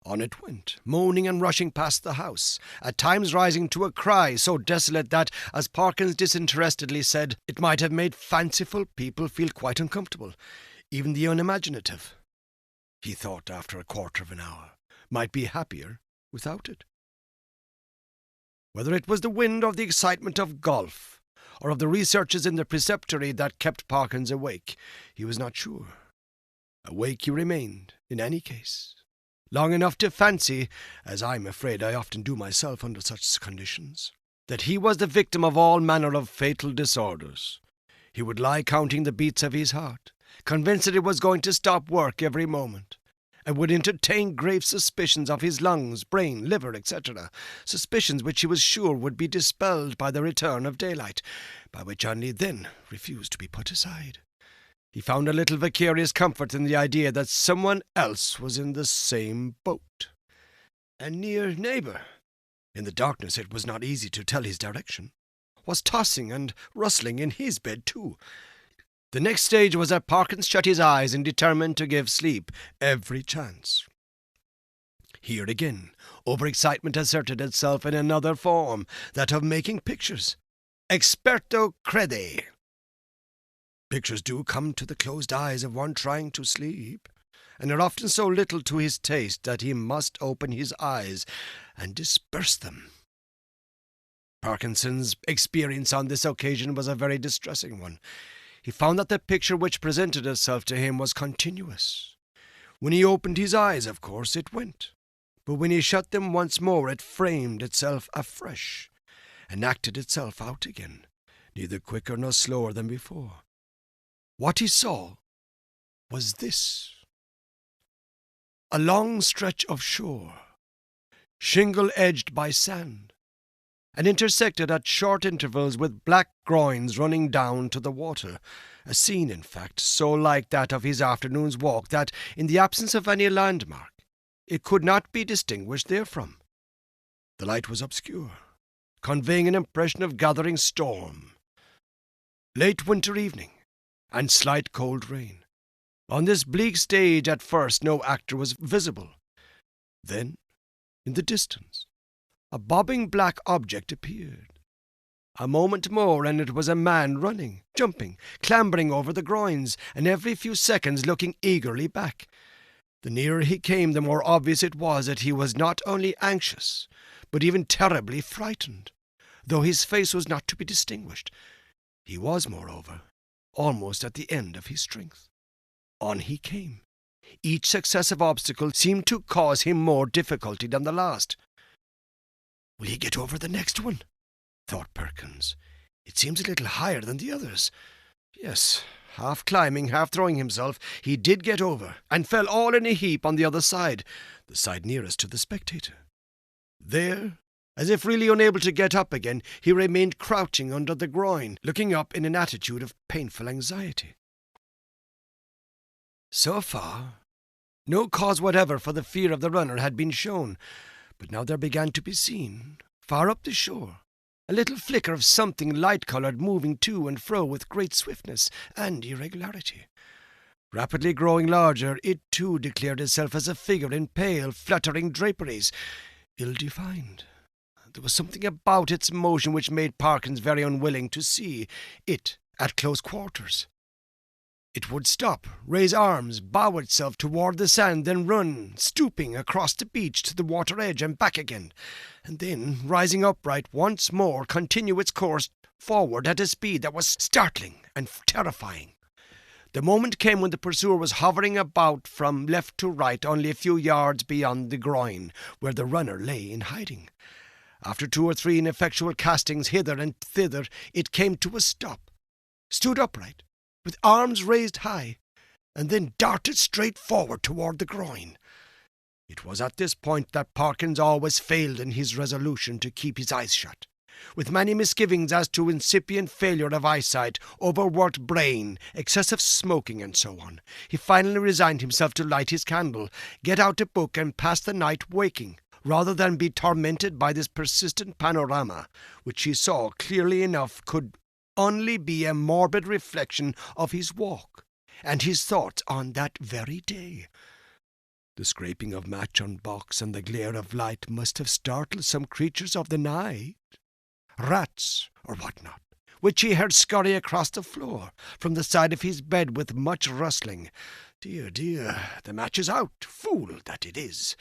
On it went, moaning and rushing past the house, at times rising to a cry so desolate that, as Parkins disinterestedly said, it might have made fanciful people feel quite uncomfortable, even the unimaginative. He thought after a quarter of an hour might be happier without it. Whether it was the wind or the excitement of golf, or of the researches in the preceptory that kept Parkins awake, he was not sure. Awake he remained, in any case, long enough to fancy, as I'm afraid I often do myself under such conditions, that he was the victim of all manner of fatal disorders. He would lie counting the beats of his heart, convinced that it was going to stop work every moment, and would entertain grave suspicions of his lungs, brain, liver, etc., suspicions which he was sure would be dispelled by the return of daylight, by which only then refused to be put aside. He found a little vicarious comfort in the idea that someone else was in the same boat. A near neighbour, in the darkness it was not easy to tell his direction, was tossing and rustling in his bed too. The next stage was that Parkins shut his eyes and determined to give sleep every chance. Here again, overexcitement asserted itself in another form, that of making pictures. Experto crede. Pictures do come to the closed eyes of one trying to sleep, and are often so little to his taste that he must open his eyes and disperse them. Parkinson's experience on this occasion was a very distressing one. He found that the picture which presented itself to him was continuous. When he opened his eyes, of course, it went, but when he shut them once more, it framed itself afresh, and acted itself out again, neither quicker nor slower than before. What he saw was this: a long stretch of shore, shingle-edged by sand, and intersected at short intervals with black groins running down to the water, a scene, in fact, so like that of his afternoon's walk that, in the absence of any landmark, it could not be distinguished therefrom. The light was obscure, conveying an impression of gathering storm. Late winter evening, and slight cold rain. On this bleak stage at first no actor was visible. Then, in the distance, a bobbing black object appeared. A moment more, and it was a man running, jumping, clambering over the groins, and every few seconds looking eagerly back. The nearer he came, the more obvious it was that he was not only anxious, but even terribly frightened, though his face was not to be distinguished. He was, moreover, almost at the end of his strength. On he came. Each successive obstacle seemed to cause him more difficulty than the last. "Will he get over the next one?" thought Perkins. "It seems a little higher than the others. Yes, half climbing, half throwing himself, he did get over, and fell all in a heap on the other side, the side nearest to the spectator. There, as if really unable to get up again, he remained crouching under the groin, looking up in an attitude of painful anxiety. So far, no cause whatever for the fear of the runner had been shown, but now there began to be seen, far up the shore, a little flicker of something light-coloured moving to and fro with great swiftness and irregularity. Rapidly growing larger, it too declared itself as a figure in pale, fluttering draperies, ill-defined. There was something about its motion which made Parkins very unwilling to see it at close quarters. It would stop, raise arms, bow itself toward the sand, then run, stooping across the beach to the water edge and back again, and then, rising upright once more, continue its course forward at a speed that was startling and terrifying. The moment came when the pursuer was hovering about from left to right only a few yards beyond the groin, where the runner lay in hiding. After 2 or 3 ineffectual castings hither and thither, it came to a stop, stood upright, with arms raised high, and then darted straight forward toward the groin. It was at this point that Parkins always failed in his resolution to keep his eyes shut. With many misgivings as to incipient failure of eyesight, overworked brain, excessive smoking, and so on, he finally resigned himself to light his candle, get out a book, and pass the night waking, rather than be tormented by this persistent panorama, which he saw clearly enough could only be a morbid reflection of his walk and his thoughts on that very day. The scraping of match on box and the glare of light must have startled some creatures of the night, rats or what not, which he heard scurry across the floor from the side of his bed with much rustling. Dear, dear, the match is out, fool that it is.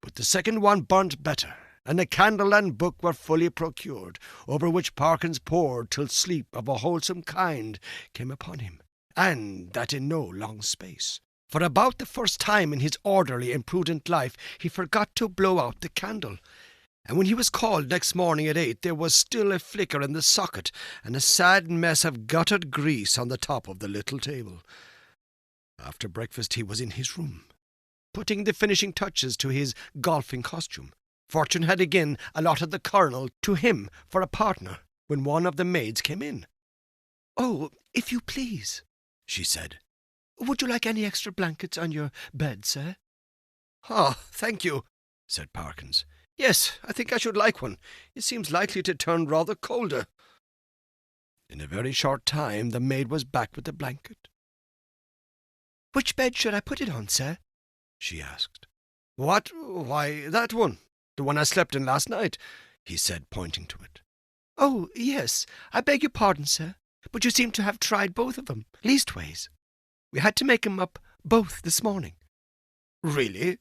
But the second one burnt better, and a candle and book were fully procured, over which Parkins pored till sleep of a wholesome kind came upon him, and that in no long space. For about the first time in his orderly and prudent life he forgot to blow out the candle, and when he was called next morning at 8 there was still a flicker in the socket and a sad mess of guttered grease on the top of the little table. After breakfast he was in his room, putting the finishing touches to his golfing costume. Fortune had again allotted the Colonel to him for a partner when one of the maids came in. "Oh, if you please," she said. "Would you like any extra blankets on your bed, sir?" "Ah, thank you," said Parkins. "Yes, I think I should like one. It seems likely to turn rather colder." In a very short time the maid was back with the blanket. "Which bed should I put it on, sir?" she asked. "What? Why, that one. The one I slept in last night," he said, pointing to it. "Oh, yes, I beg your pardon, sir, but you seem to have tried both of them. Leastways, we had to make 'em up both this morning." "Really?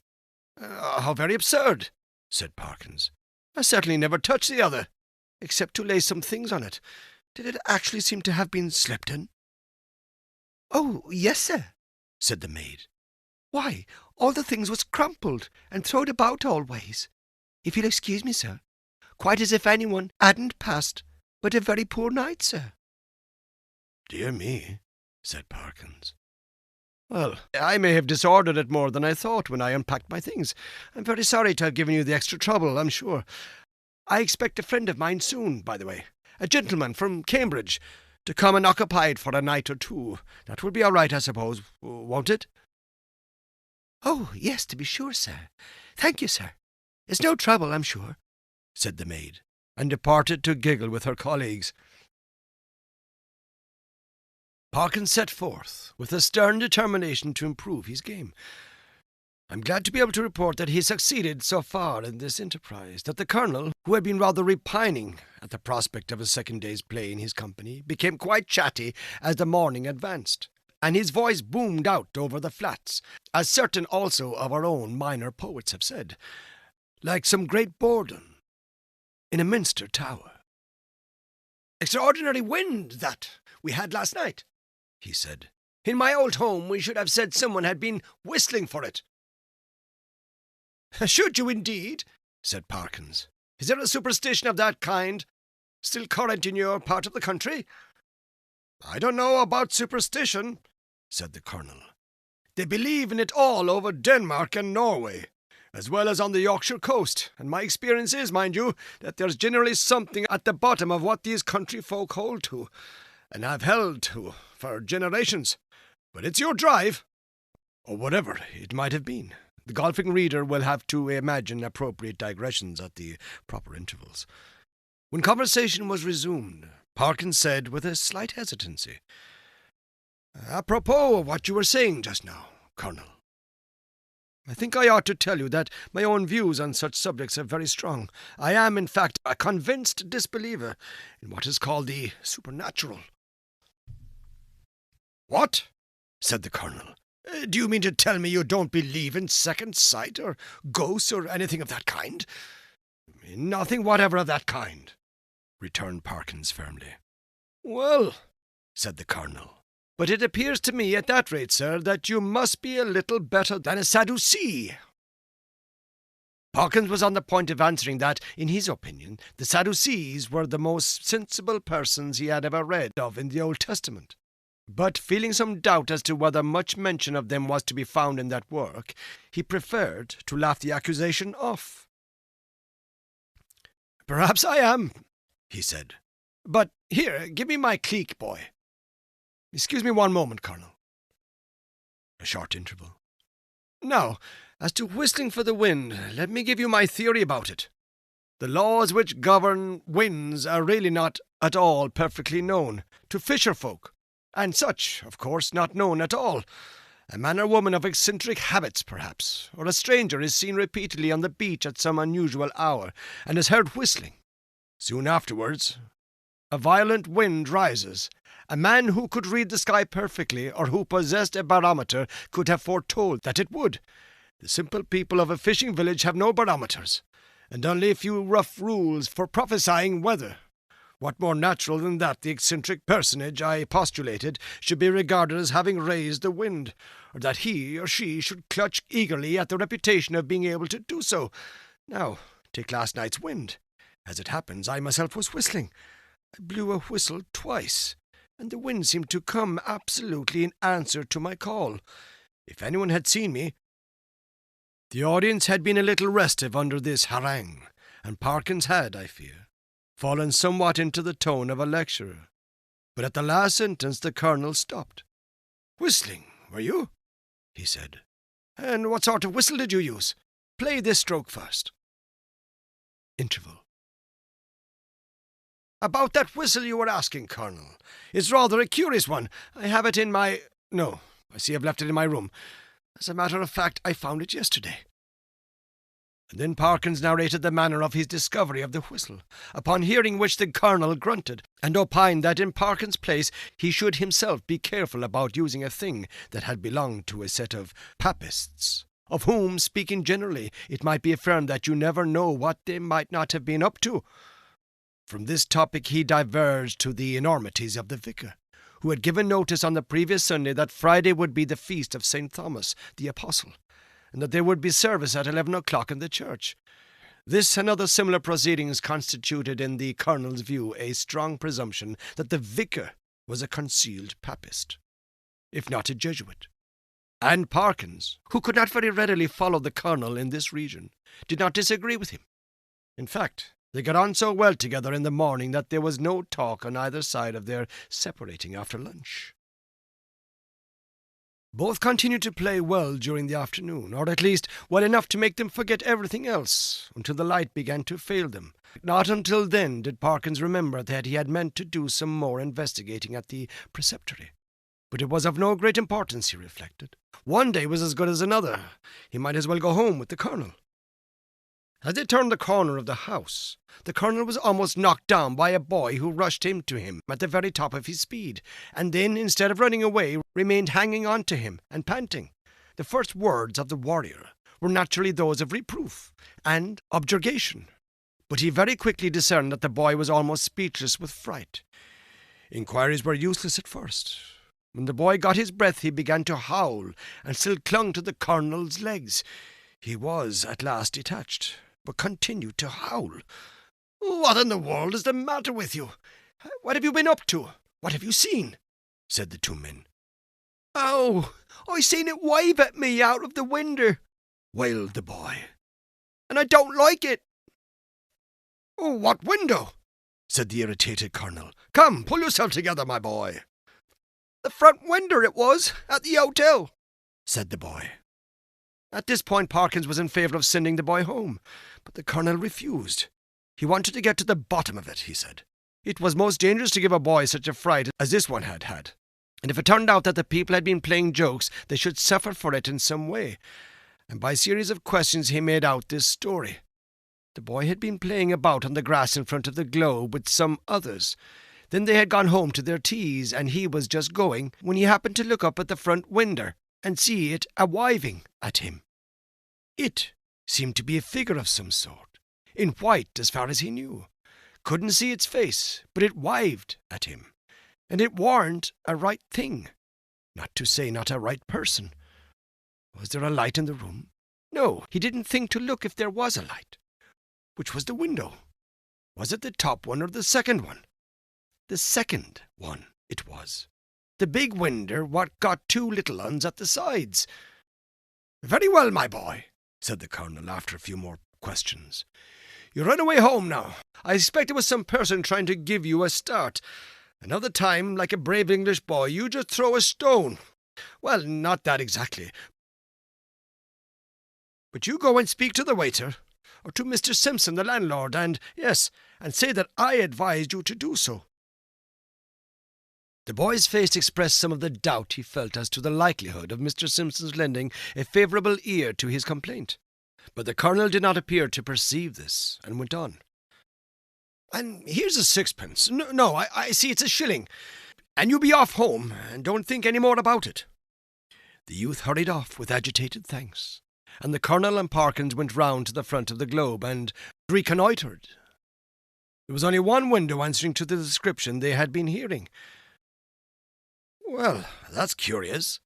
How very absurd," said Parkins. "I certainly never touched the other, except to lay some things on it. Did it actually seem to have been slept in?" "Oh, yes, sir," said the maid. "Why, all the things was crumpled and throwed about all ways. If you'll excuse me, sir, quite as if anyone hadn't passed but a very poor night, sir." "Dear me," said Parkins. "Well, I may have disordered it more than I thought when I unpacked my things. I'm very sorry to have given you the extra trouble, I'm sure. I expect a friend of mine soon, by the way, a gentleman from Cambridge, to come and occupy it for a night or 2. That will be all right, I suppose, won't it?" "Oh, yes, to be sure, sir. Thank you, sir. It's no trouble, I'm sure," said the maid, and departed to giggle with her colleagues. Parkins set forth with a stern determination to improve his game. I'm glad to be able to report that he succeeded so far in this enterprise that the Colonel, who had been rather repining at the prospect of a second day's play in his company, became quite chatty as the morning advanced, and his voice boomed out over the flats, as certain also of our own minor poets have said, like some great bourdon in a minster tower. "Extraordinary wind that we had last night," he said. "In my old home we should have said someone had been whistling for it." "Should you indeed?" said Parkins. "Is there a superstition of that kind still current in your part of the country?" I don't know about superstition, said the Colonel. They believe in it all over Denmark and Norway, as well as on the Yorkshire coast, and my experience is, mind you, that there's generally something at the bottom of what these country folk hold to, and have held to for generations. But it's your drive, or whatever it might have been. The golfing reader will have to imagine appropriate digressions at the proper intervals. When conversation was resumed, Parkins said with a slight hesitancy, "Apropos of what you were saying just now, Colonel, I think I ought to tell you that my own views on such subjects are very strong. I am, in fact, a convinced disbeliever in what is called the supernatural." "What?" said the Colonel. "Do you mean to tell me you don't believe in second sight, or ghosts, or anything of that kind?" "Nothing whatever of that kind," returned Parkins firmly. "Well," said the Colonel, "but it appears to me at that rate, sir, that you must be a little better than a Sadducee." Parkins was on the point of answering that, in his opinion, the Sadducees were the most sensible persons he had ever read of in the Old Testament. But feeling some doubt as to whether much mention of them was to be found in that work, he preferred to laugh the accusation off. "Perhaps I am," he said. "But here, give me my cleek, boy. Excuse me one moment, Colonel." A short interval. "Now, as to whistling for the wind, let me give you my theory about it. The laws which govern winds are really not at all perfectly known to fisher folk, and such, of course, not known at all. A man or woman of eccentric habits, perhaps, or a stranger is seen repeatedly on the beach at some unusual hour, and is heard whistling. Soon afterwards, a violent wind rises. A man who could read the sky perfectly, or who possessed a barometer, could have foretold that it would. The simple people of a fishing village have no barometers, and only a few rough rules for prophesying weather. What more natural than that the eccentric personage I postulated should be regarded as having raised the wind, or that he or she should clutch eagerly at the reputation of being able to do so? Now, take last night's wind. As it happens, I myself was whistling. I blew a whistle twice, and the wind seemed to come absolutely in answer to my call. If anyone had seen me—" The audience had been a little restive under this harangue, and Parkins had, I fear, fallen somewhat into the tone of a lecturer. But at the last sentence the Colonel stopped. "Whistling, were you?" he said. "And what sort of whistle did you use? Play this stroke first." Interval. "About that whistle you were asking, Colonel. It's rather a curious one. I have it in my— No, I see I've left it in my room. As a matter of fact, I found it yesterday." And then Parkins narrated the manner of his discovery of the whistle, upon hearing which the Colonel grunted, and opined that in Parkins' place he should himself be careful about using a thing that had belonged to a set of papists, of whom, speaking generally, it might be affirmed that you never know what they might not have been up to. From this topic he diverged to the enormities of the vicar, who had given notice on the previous Sunday that Friday would be the feast of St. Thomas the Apostle, and that there would be service at 11 o'clock in the church. This and other similar proceedings constituted, in the Colonel's view, a strong presumption that the vicar was a concealed papist, if not a Jesuit. And Parkins, who could not very readily follow the Colonel in this region, did not disagree with him. In fact, they got on so well together in the morning that there was no talk on either side of their separating after lunch. Both continued to play well during the afternoon, or at least well enough to make them forget everything else, until the light began to fail them. Not until then did Parkins remember that he had meant to do some more investigating at the preceptory. But it was of no great importance, he reflected. One day was as good as another. He might as well go home with the Colonel. As they turned the corner of the house, the Colonel was almost knocked down by a boy who rushed into him at the very top of his speed, and then, instead of running away, remained hanging on to him and panting. The first words of the warrior were naturally those of reproof and objurgation, but he very quickly discerned that the boy was almost speechless with fright. Inquiries were useless at first. When the boy got his breath, he began to howl, and still clung to the Colonel's legs. He was at last detached, but continued to howl. "What in the world is the matter with you? What have you been up to? What have you seen?" said the two men. "Oh, I seen it wave at me out of the window," wailed the boy. "and I don't like it." "Oh, what window?" said the irritated Colonel. "Come, pull yourself together, my boy." "The front window it was, at the hotel," said the boy. At this point, Parkins was in favour of sending the boy home, but the Colonel refused. He wanted to get to the bottom of it, he said. It was most dangerous to give a boy such a fright as this one had had, and if it turned out that the people had been playing jokes, they should suffer for it in some way. And by a series of questions he made out this story. The boy had been playing about on the grass in front of the globe with some others. Then they had gone home to their teas, and he was just going, when he happened to look up at the front window and see it a-wiving at him. It seemed to be a figure of some sort, in white as far as he knew. Couldn't see its face, but it wived at him. And it warn't a right thing, not to say not a right person. Was there a light in the room? No, he didn't think to look if there was a light. Which was the window? Was it the top one or the second one? The second one it was. The big window what got two little ones at the sides. "Very well, my boy," said the Colonel after a few more questions. "You run away home now. I expect it was some person trying to give you a start. Another time, like a brave English boy, you just throw a stone. Well, not that exactly. But you go and speak to the waiter, or to Mr. Simpson, the landlord, and say that I advised you to do so." The boy's face expressed some of the doubt he felt as to the likelihood of Mr. Simpson's lending a favourable ear to his complaint. But the Colonel did not appear to perceive this, and went on. "And here's a sixpence. No, I see it's a shilling. And you be off home, and don't think any more about it." The youth hurried off with agitated thanks, and the Colonel and Parkins went round to the front of the globe and reconnoitred. There was only one window answering to the description they had been hearing. "Well, that's curious,"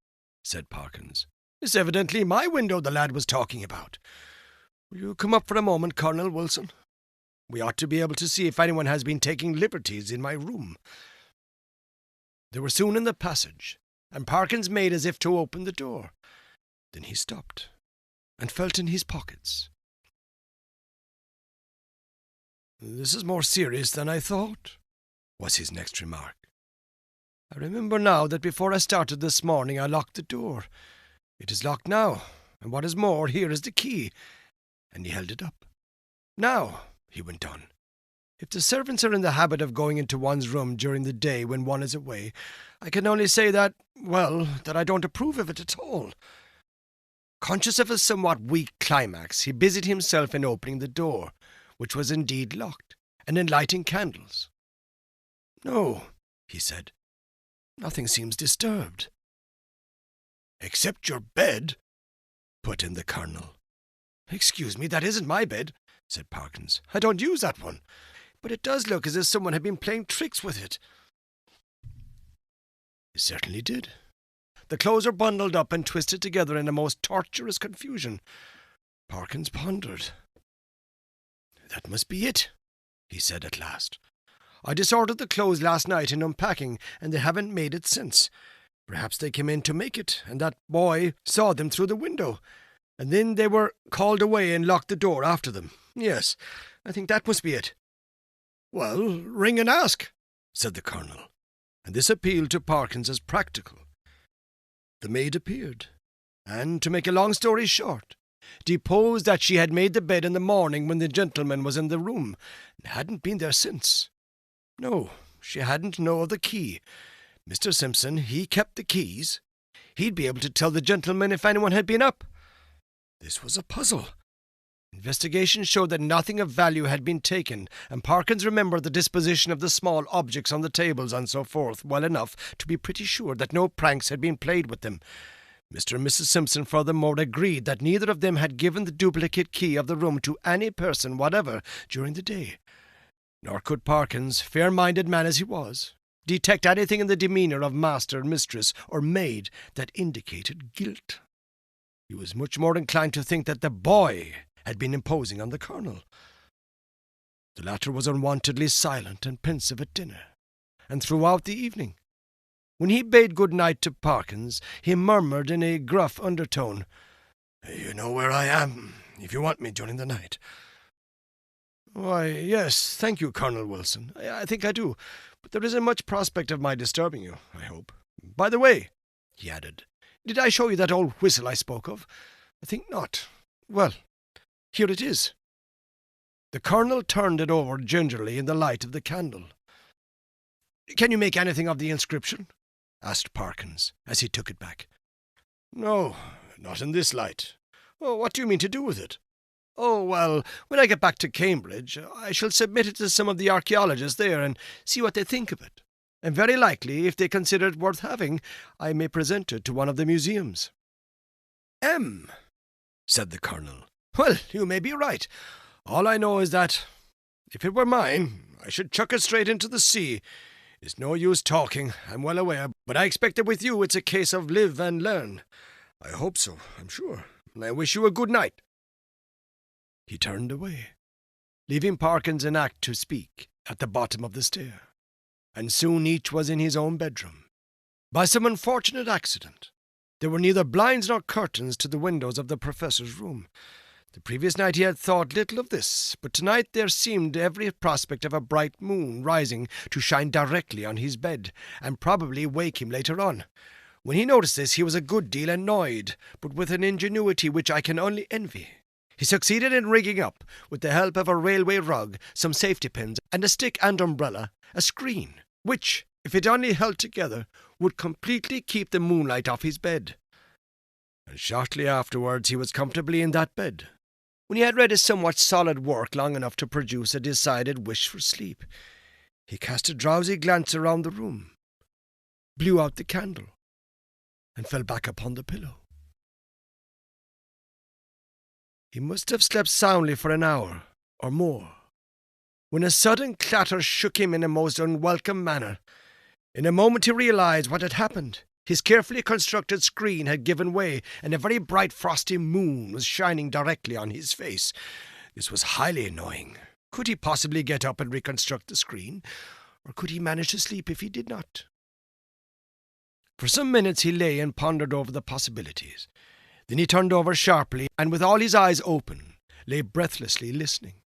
said Parkins. "It's evidently my window the lad was talking about. Will you come up for a moment, Colonel Wilson? We ought to be able to see if anyone has been taking liberties in my room." They were soon in the passage, and Parkins made as if to open the door. Then he stopped, and felt in his pockets. "This is more serious than I thought," was his next remark. "I remember now that before I started this morning I locked the door. It is locked now, and what is more, here is the key." And he held it up. "Now," he went on, "if the servants are in the habit of going into one's room during the day when one is away, I can only say that I don't approve of it at all." Conscious of a somewhat weak climax, he busied himself in opening the door, which was indeed locked, and in lighting candles. "No," he said, "nothing seems disturbed." "Except your bed," put in the Colonel. "Excuse me, that isn't my bed," said Parkins. "I don't use that one. But it does look as if someone had been playing tricks with it." It certainly did. The clothes are bundled up and twisted together in a most tortuous confusion. Parkins pondered. "That must be it," he said at last. "I disordered the clothes last night in unpacking, and they haven't made it since. Perhaps they came in to make it, and that boy saw them through the window, and then they were called away and locked the door after them. Yes, I think that must be it." "Well, ring and ask," said the Colonel, and this appealed to Parkins as practical. The maid appeared, and, to make a long story short, deposed that she had made the bed in the morning when the gentleman was in the room, and hadn't been there since. No, she hadn't know of the key. Mr. Simpson, he kept the keys. He'd be able to tell the gentleman if anyone had been up. This was a puzzle. Investigation showed that nothing of value had been taken, and Parkins remembered the disposition of the small objects on the tables and so forth well enough to be pretty sure that no pranks had been played with them. Mr. and Mrs. Simpson furthermore agreed that neither of them had given the duplicate key of the room to any person whatever during the day. Nor could Parkins, fair-minded man as he was, detect anything in the demeanour of master, mistress, or maid that indicated guilt. He was much more inclined to think that the boy had been imposing on the Colonel. The latter was unwontedly silent and pensive at dinner, and throughout the evening. When he bade good night to Parkins, he murmured in a gruff undertone, "You know where I am, if you want me during the night." "Why, yes, thank you, Colonel Wilson. I think I do, but there isn't much prospect of my disturbing you, I hope. By the way," he added, "did I show you that old whistle I spoke of? I think not. Well, here it is." The Colonel turned it over gingerly in the light of the candle. "Can you make anything of the inscription?" asked Parkins, as he took it back. "No, not in this light. Oh, what do you mean to do with it?" "Oh, well, when I get back to Cambridge, I shall submit it to some of the archaeologists there and see what they think of it. And very likely, if they consider it worth having, I may present it to one of the museums." Said the Colonel. "Well, you may be right. All I know is that, if it were mine, I should chuck it straight into the sea. It's no use talking, I'm well aware, but I expect that with you it's a case of live and learn. I hope so, I'm sure, and I wish you a good night." He turned away, leaving Parkins in act to speak at the bottom of the stair, and soon each was in his own bedroom. By some unfortunate accident, there were neither blinds nor curtains to the windows of the Professor's room. The previous night he had thought little of this, but tonight there seemed every prospect of a bright moon rising to shine directly on his bed, and probably wake him later on. When he noticed this, he was a good deal annoyed, but with an ingenuity which I can only envy. He succeeded in rigging up, with the help of a railway rug, some safety pins, and a stick and umbrella, a screen, which, if it only held together, would completely keep the moonlight off his bed. And shortly afterwards he was comfortably in that bed. When he had read his somewhat solid work long enough to produce a decided wish for sleep, he cast a drowsy glance around the room, blew out the candle, and fell back upon the pillow. He must have slept soundly for an hour or more, when a sudden clatter shook him in a most unwelcome manner. In a moment he realized what had happened. His carefully constructed screen had given way, and a very bright frosty moon was shining directly on his face. This was highly annoying. Could he possibly get up and reconstruct the screen, or could he manage to sleep if he did not? For some minutes he lay and pondered over the possibilities. Then he turned over sharply, and with all his eyes open, lay breathlessly listening.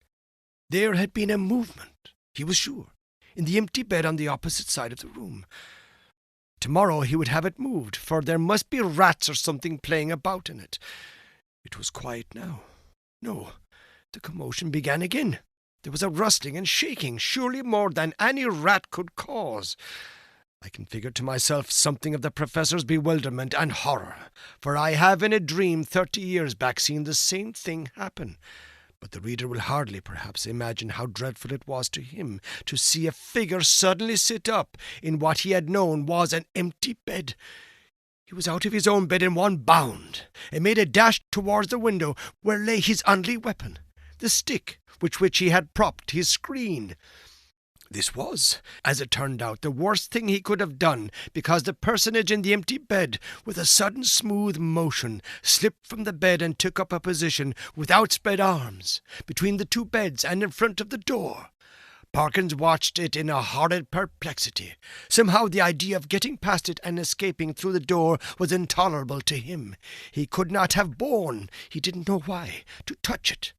There had been a movement, he was sure, in the empty bed on the opposite side of the room. Tomorrow he would have it moved, for there must be rats or something playing about in it. It was quiet now. No, the commotion began again. There was a rustling and shaking, surely more than any rat could cause. I can figure to myself something of the Professor's bewilderment and horror, for I have in a dream 30 years back seen the same thing happen. But the reader will hardly, perhaps, imagine how dreadful it was to him to see a figure suddenly sit up in what he had known was an empty bed. He was out of his own bed in one bound, and made a dash towards the window where lay his only weapon, the stick with which he had propped his screen. This was, as it turned out, the worst thing he could have done, because the personage in the empty bed, with a sudden smooth motion, slipped from the bed and took up a position with outspread arms, between the two beds and in front of the door. Parkins watched it in a horrid perplexity. Somehow the idea of getting past it and escaping through the door was intolerable to him. He could not have borne, he didn't know why, to touch it.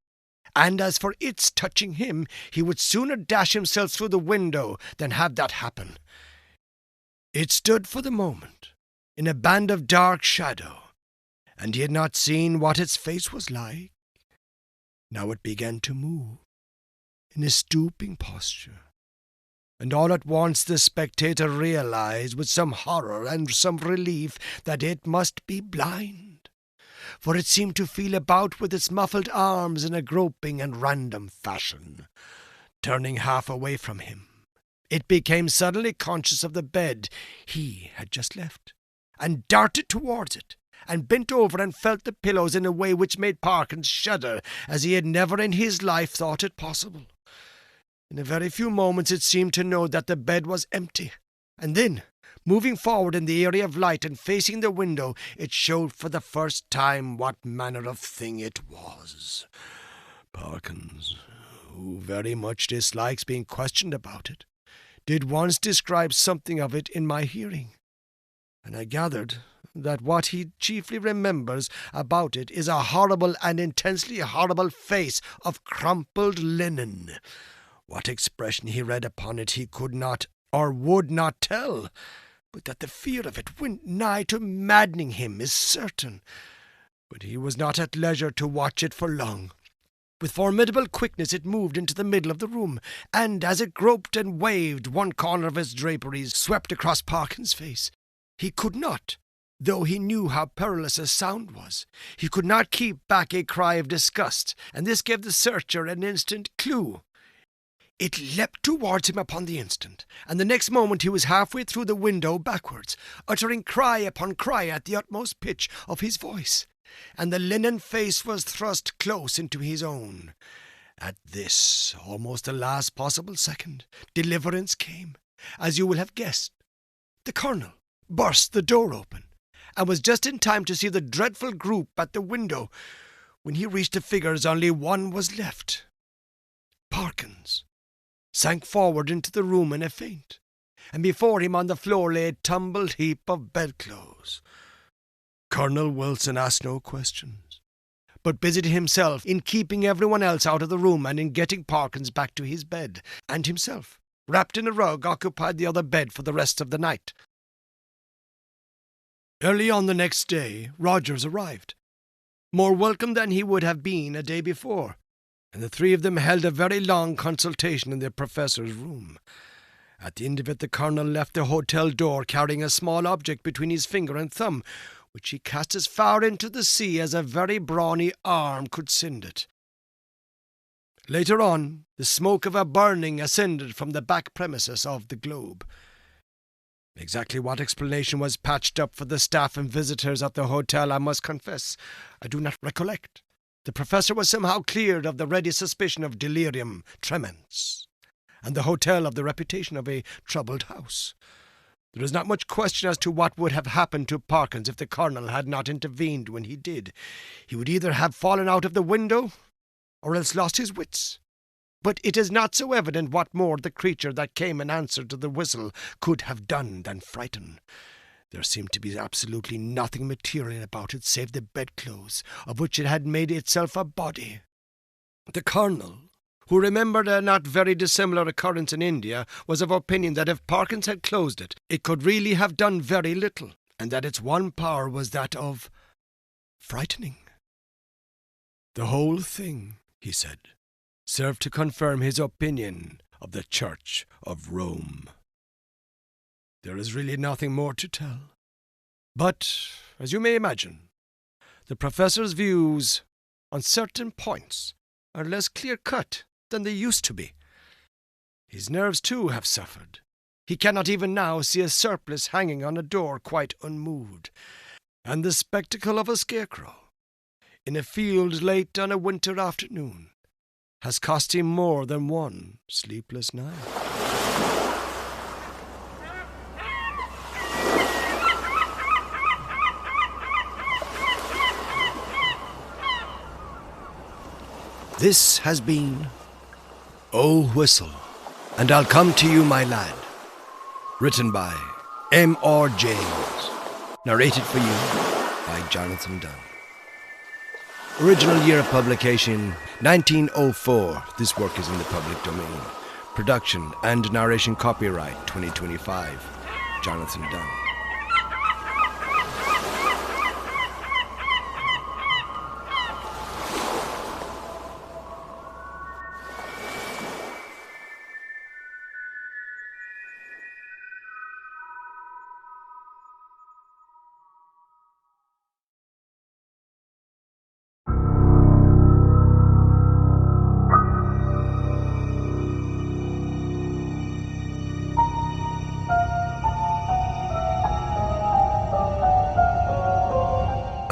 And as for its touching him, he would sooner dash himself through the window than have that happen. It stood for the moment in a band of dark shadow, and he had not seen what its face was like. Now it began to move in a stooping posture, and all at once the spectator realized with some horror and some relief that it must be blind, for it seemed to feel about with its muffled arms in a groping and random fashion. Turning half away from him, it became suddenly conscious of the bed he had just left, and darted towards it, and bent over and felt the pillows in a way which made Parkins shudder as he had never in his life thought it possible. In a very few moments it seemed to know that the bed was empty, and then, moving forward in the area of light and facing the window, it showed for the first time what manner of thing it was. Parkins, who very much dislikes being questioned about it, did once describe something of it in my hearing, and I gathered that what he chiefly remembers about it is a horrible and intensely horrible face of crumpled linen. What expression he read upon it he could not or would not tell, but that the fear of it went nigh to maddening him is certain. But he was not at leisure to watch it for long. With formidable quickness it moved into the middle of the room, and as it groped and waved, one corner of its draperies swept across Parkins' face. He could not, though he knew how perilous a sound was, he could not keep back a cry of disgust, and this gave the searcher an instant clue. It leapt towards him upon the instant, and the next moment he was halfway through the window backwards, uttering cry upon cry at the utmost pitch of his voice, and the linen face was thrust close into his own. At this, almost the last possible second, deliverance came, as you will have guessed. The Colonel burst the door open, and was just in time to see the dreadful group at the window. When he reached the figures, only one was left. Parkins sank forward into the room in a faint, and before him on the floor lay a tumbled heap of bedclothes. Colonel Wilson asked no questions, but busied himself in keeping everyone else out of the room and in getting Parkins back to his bed, and himself, wrapped in a rug, occupied the other bed for the rest of the night. Early on the next day, Rogers arrived, more welcome than he would have been a day before, and the three of them held a very long consultation in the professor's room. At the end of it, the colonel left the hotel door carrying a small object between his finger and thumb, which he cast as far into the sea as a very brawny arm could send it. Later on, the smoke of a burning ascended from the back premises of the Globe. Exactly what explanation was patched up for the staff and visitors at the hotel, I must confess, I do not recollect. The professor was somehow cleared of the ready suspicion of delirium tremens, and the hotel of the reputation of a troubled house. There is not much question as to what would have happened to Parkins if the colonel had not intervened when he did. He would either have fallen out of the window, or else lost his wits. But it is not so evident what more the creature that came in answer to the whistle could have done than frighten. There seemed to be absolutely nothing material about it save the bedclothes, of which it had made itself a body. The colonel, who remembered a not very dissimilar occurrence in India, was of opinion that if Parkins had closed it, it could really have done very little, and that its one power was that of frightening. The whole thing, he said, served to confirm his opinion of the Church of Rome. There is really nothing more to tell. But, as you may imagine, the professor's views on certain points are less clear-cut than they used to be. His nerves, too, have suffered. He cannot even now see a surplice hanging on a door quite unmoved, and the spectacle of a scarecrow in a field late on a winter afternoon has cost him more than one sleepless night. This has been Oh Whistle, and I'll Come to You, My Lad, written by M.R. James, narrated for you by Jonathan Dunne. Original year of publication, 1904. This work is in the public domain. Production and narration copyright, 2025. Jonathan Dunne.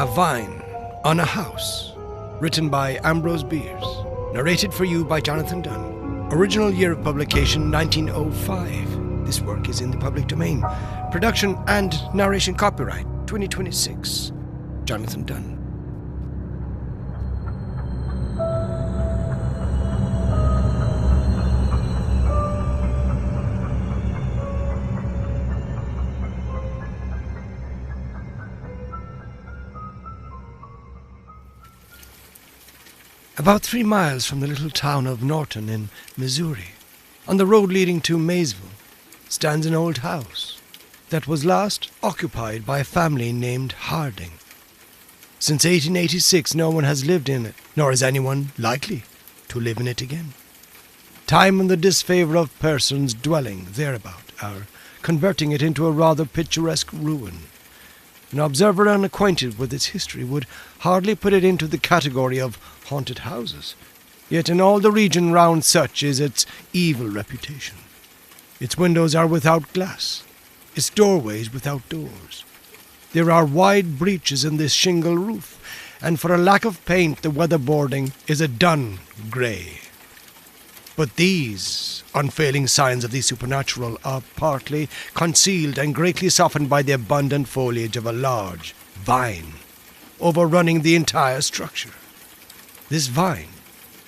A Vine on a House, written by Ambrose Bierce, narrated for you by Jonathan Dunne. Original year of publication, 1905. This work is in the public domain. Production and narration copyright, 2026. Jonathan Dunne. About 3 miles from the little town of Norton in Missouri, on the road leading to Maysville, stands an old house that was last occupied by a family named Harding. Since 1886, no one has lived in it, nor is anyone likely to live in it again. Time and the disfavour of persons dwelling thereabout are converting it into a rather picturesque ruin. An observer unacquainted with its history would hardly put it into the category of haunted houses, yet in all the region round such is its evil reputation. Its windows are without glass, its doorways without doors. There are wide breaches in this shingle roof, and for a lack of paint the weatherboarding is a dun grey. But these unfailing signs of the supernatural are partly concealed and greatly softened by the abundant foliage of a large vine overrunning the entire structure. This vine,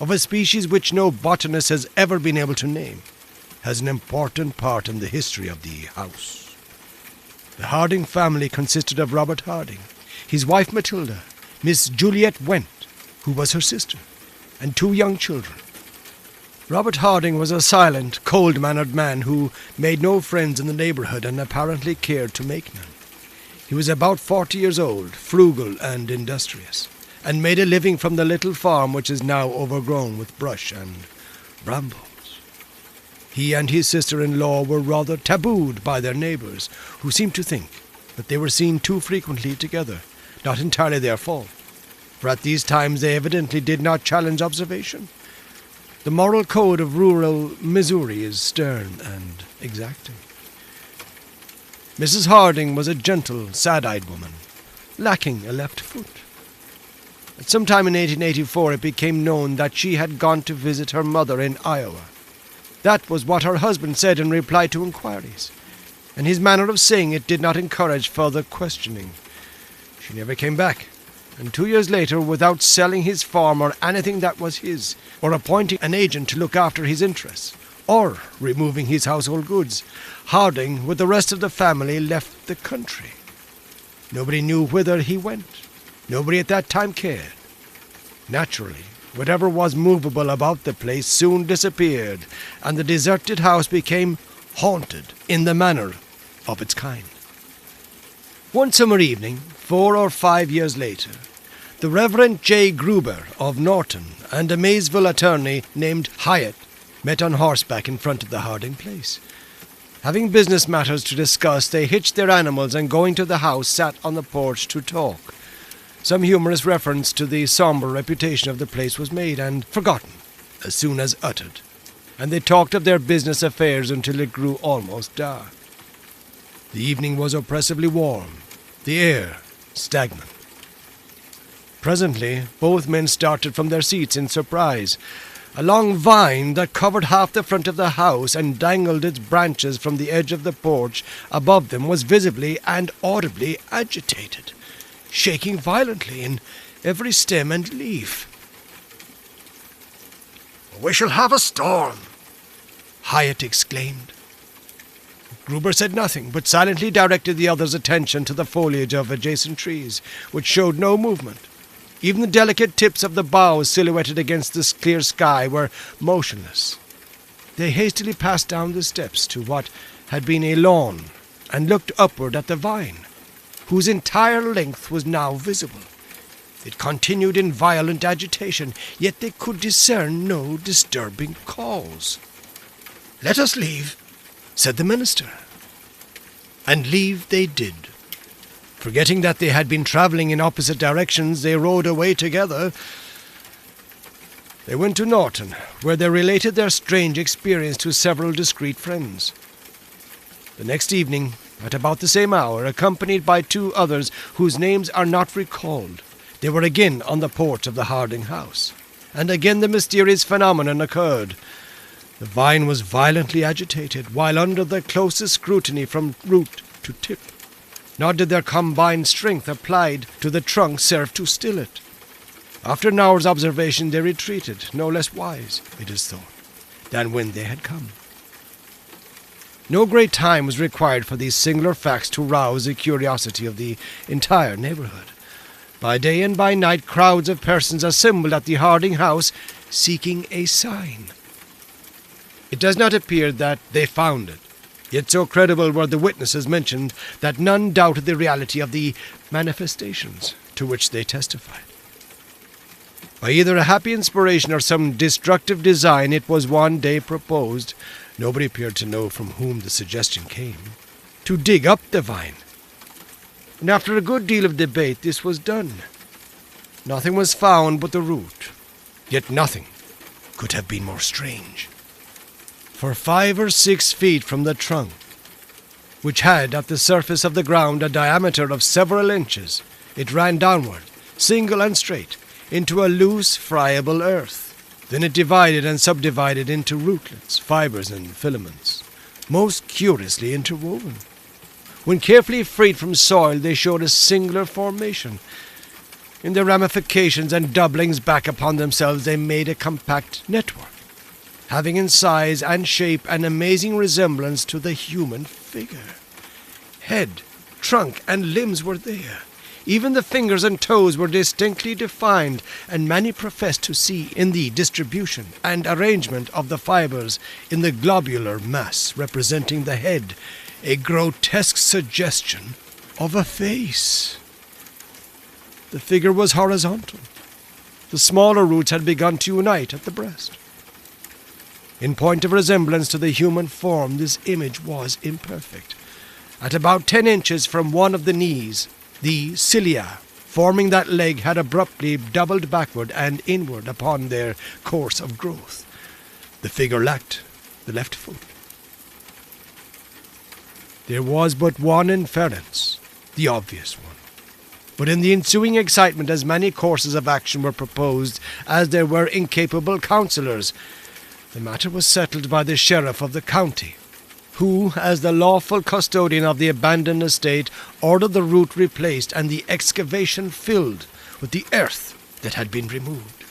of a species which no botanist has ever been able to name, has an important part in the history of the house. The Harding family consisted of Robert Harding, his wife Matilda, Miss Juliet Went, who was her sister, and 2 young children. Robert Harding was a silent, cold-mannered man who made no friends in the neighbourhood and apparently cared to make none. He was about 40 years old, frugal and industrious, and made a living from the little farm which is now overgrown with brush and brambles. He and his sister-in-law were rather tabooed by their neighbours, who seemed to think that they were seen too frequently together, not entirely their fault, for at these times they evidently did not challenge observation. The moral code of rural Missouri is stern and exacting. Mrs. Harding was a gentle, sad-eyed woman, lacking a left foot. At some time in 1884 it became known that she had gone to visit her mother in Iowa. That was what her husband said in reply to inquiries, and his manner of saying it did not encourage further questioning. She never came back, and 2 years later, without selling his farm or anything that was his, or appointing an agent to look after his interests, or removing his household goods, Harding, with the rest of the family, left the country. Nobody knew whither he went. Nobody at that time cared. Naturally, whatever was movable about the place soon disappeared, and the deserted house became haunted in the manner of its kind. One summer evening, 4 or 5 years later, the Reverend J. Gruber of Norton and a Maysville attorney named Hyatt met on horseback in front of the Harding place. Having business matters to discuss, they hitched their animals and going to the house sat on the porch to talk. Some humorous reference to the sombre reputation of the place was made and forgotten as soon as uttered, and they talked of their business affairs until it grew almost dark. The evening was oppressively warm, the air stagnant. Presently, both men started from their seats in surprise. A long vine that covered half the front of the house and dangled its branches from the edge of the porch above them was visibly and audibly agitated, shaking violently in every stem and leaf. "We shall have a storm," Hyatt exclaimed. Gruber said nothing, but silently directed the other's attention to the foliage of adjacent trees, which showed no movement. Even the delicate tips of the boughs silhouetted against the clear sky were motionless. They hastily passed down the steps to what had been a lawn and looked upward at the vine, whose entire length was now visible. It continued in violent agitation, yet they could discern no disturbing cause. "Let us leave," said the minister. And leave they did. Forgetting that they had been travelling in opposite directions, they rode away together. They went to Norton, where they related their strange experience to several discreet friends. The next evening, at about the same hour, accompanied by 2 others whose names are not recalled, they were again on the porch of the Harding house, and again the mysterious phenomenon occurred. The vine was violently agitated, while under the closest scrutiny from root to tip. Nor did their combined strength applied to the trunk serve to still it. After an hour's observation they retreated, no less wise, it is thought, than when they had come. No great time was required for these singular facts to rouse the curiosity of the entire neighbourhood. By day and by night, crowds of persons assembled at the Harding house, seeking a sign. It does not appear that they found it, yet so credible were the witnesses mentioned that none doubted the reality of the manifestations to which they testified. By either a happy inspiration or some destructive design, it was one day proposed, nobody appeared to know from whom the suggestion came, to dig up the vine. And after a good deal of debate, this was done. Nothing was found but the root, yet nothing could have been more strange. For 5 or 6 feet from the trunk, which had at the surface of the ground a diameter of several inches, it ran downward, single and straight, into a loose, friable earth. Then it divided and subdivided into rootlets, fibers, and filaments, most curiously interwoven. When carefully freed from soil, they showed a singular formation. In their ramifications and doublings back upon themselves, they made a compact network, having in size and shape an amazing resemblance to the human figure. Head, trunk, and limbs were there. Even the fingers and toes were distinctly defined, and many professed to see in the distribution and arrangement of the fibers in the globular mass representing the head a grotesque suggestion of a face. The figure was horizontal. The smaller roots had begun to unite at the breast. In point of resemblance to the human form, this image was imperfect. At about 10 inches from one of the knees, the cilia forming that leg had abruptly doubled backward and inward upon their course of growth. The figure lacked the left foot. There was but one inference, the obvious one. But in the ensuing excitement, as many courses of action were proposed as there were incapable counsellors, the matter was settled by the sheriff of the county, who, as the lawful custodian of the abandoned estate, ordered the root replaced and the excavation filled with the earth that had been removed.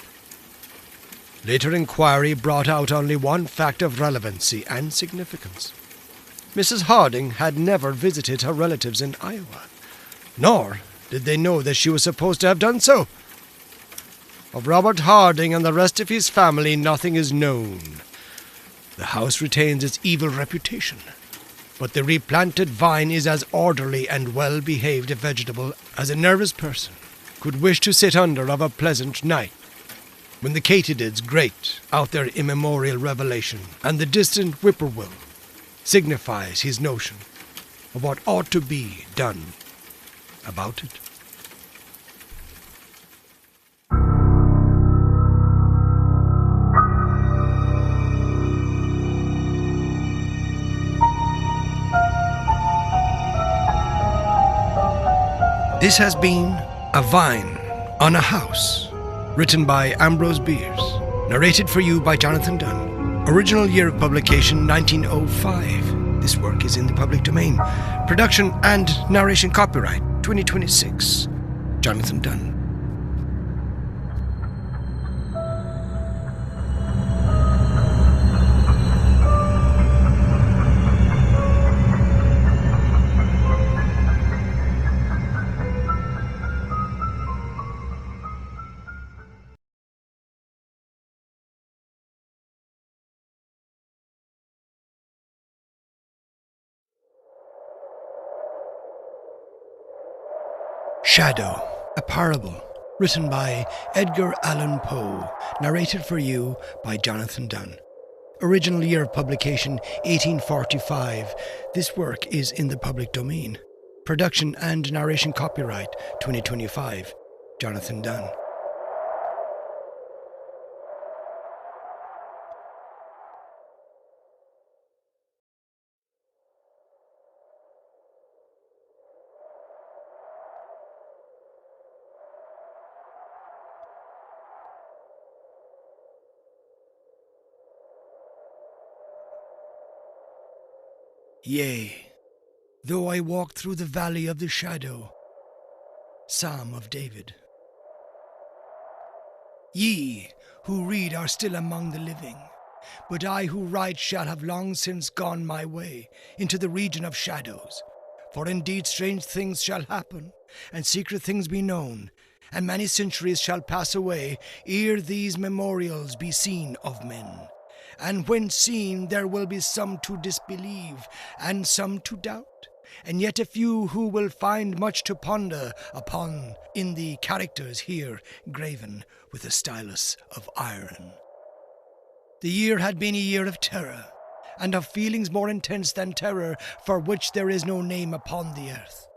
Later inquiry brought out only one fact of relevancy and significance. Mrs. Harding had never visited her relatives in Iowa, nor did they know that she was supposed to have done so. Of Robert Harding and the rest of his family nothing is known. The house retains its evil reputation, but the replanted vine is as orderly and well-behaved a vegetable as a nervous person could wish to sit under of a pleasant night, when the katydids grate out their immemorial revelation, and the distant whippoorwill signifies his notion of what ought to be done about it. This has been A Vine on a House, written by Ambrose Bierce, narrated for you by Jonathan Dunne. Original year of publication 1905. This work is in the public domain. Production and narration copyright 2026. Jonathan Dunne. Shadow, a Parable, written by Edgar Allan Poe, narrated for you by Jonathan Dunne. Original year of publication 1845. This work is in the public domain. Production and narration copyright 2025. Jonathan Dunne. Yea, though I walk through the valley of the shadow. Psalm of David. Ye who read are still among the living, but I who write shall have long since gone my way into the region of shadows. For indeed strange things shall happen, and secret things be known, and many centuries shall pass away ere these memorials be seen of men. And when seen, there will be some to disbelieve, and some to doubt, and yet a few who will find much to ponder upon in the characters here graven with a stylus of iron. The year had been a year of terror, and of feelings more intense than terror, for which there is no name upon the earth.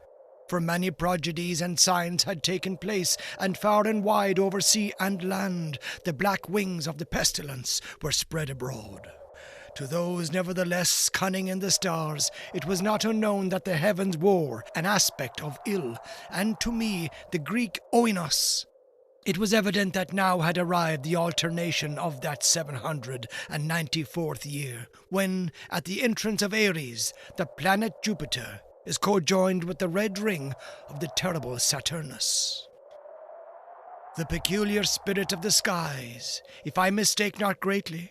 For many prodigies and signs had taken place, and far and wide over sea and land the black wings of the pestilence were spread abroad. To those, nevertheless, cunning in the stars, it was not unknown that the heavens wore an aspect of ill, and to me, the Greek oinos, it was evident that now had arrived the alternation of that 794th year, when, at the entrance of Aries, the planet Jupiter is co-joined with the red ring of the terrible Saturnus. The peculiar spirit of the skies, if I mistake not greatly,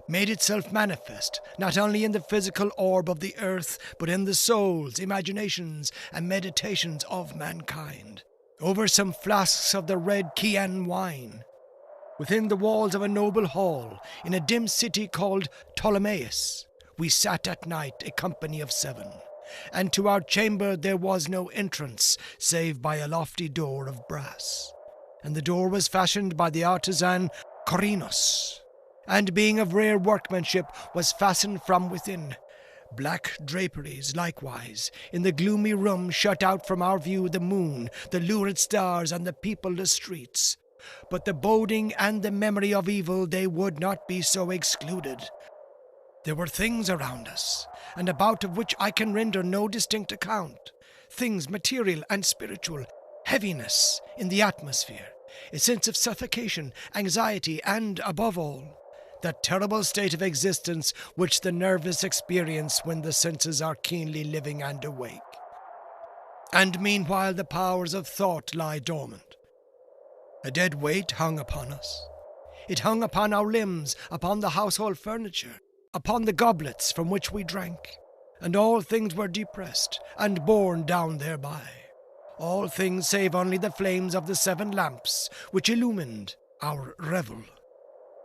made itself manifest not only in the physical orb of the earth, but in the souls, imaginations, and meditations of mankind. Over some flasks of the red Chian wine, within the walls of a noble hall, in a dim city called Ptolemais, we sat at night, a company of 7, and to our chamber there was no entrance, save by a lofty door of brass. And the door was fashioned by the artisan Corinos, and being of rare workmanship, was fastened from within. Black draperies, likewise, in the gloomy room shut out from our view the moon, the lurid stars, and the peopleless streets. But the boding and the memory of evil, they would not be so excluded. There were things around us, and about of which I can render no distinct account. Things material and spiritual, heaviness in the atmosphere, a sense of suffocation, anxiety, and, above all, that terrible state of existence which the nervous experience when the senses are keenly living and awake. And meanwhile the powers of thought lie dormant. A dead weight hung upon us. It hung upon our limbs, upon the household furniture, upon the goblets from which we drank, and all things were depressed and borne down thereby. All things save only the flames of the 7 lamps which illumined our revel.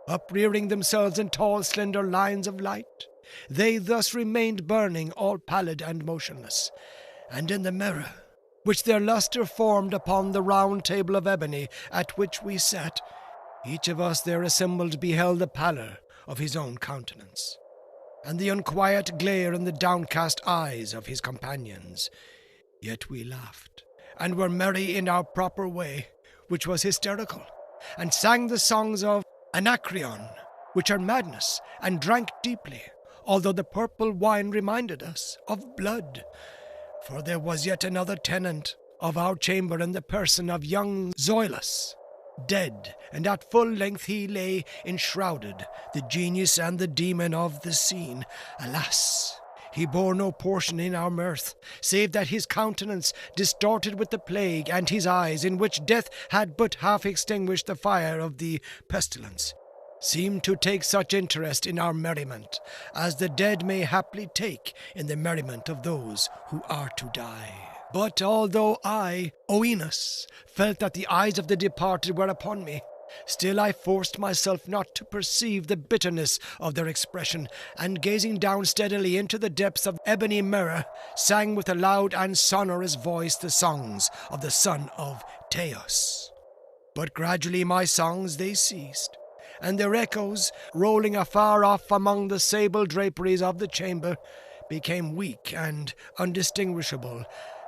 Uprearing themselves in tall, slender lines of light, they thus remained burning, all pallid and motionless. And in the mirror, which their lustre formed upon the round table of ebony at which we sat, each of us there assembled beheld the pallor of his own countenance, and the unquiet glare in the downcast eyes of his companions. Yet we laughed, and were merry in our proper way, which was hysterical, and sang the songs of Anacreon, which are madness, and drank deeply, although the purple wine reminded us of blood. For there was yet another tenant of our chamber in the person of young Zoilus, dead, and at full length he lay enshrouded, the genius and the demon of the scene. Alas! He bore no portion in our mirth, save that his countenance, distorted with the plague, and his eyes, in which death had but half extinguished the fire of the pestilence, seemed to take such interest in our merriment as the dead may haply take in the merriment of those who are to die. But although I, Oenos, felt that the eyes of the departed were upon me, still I forced myself not to perceive the bitterness of their expression, and gazing down steadily into the depths of the ebony mirror, sang with a loud and sonorous voice the songs of the son of Teos. But gradually my songs they ceased, and their echoes, rolling afar off among the sable draperies of the chamber, became weak and undistinguishable,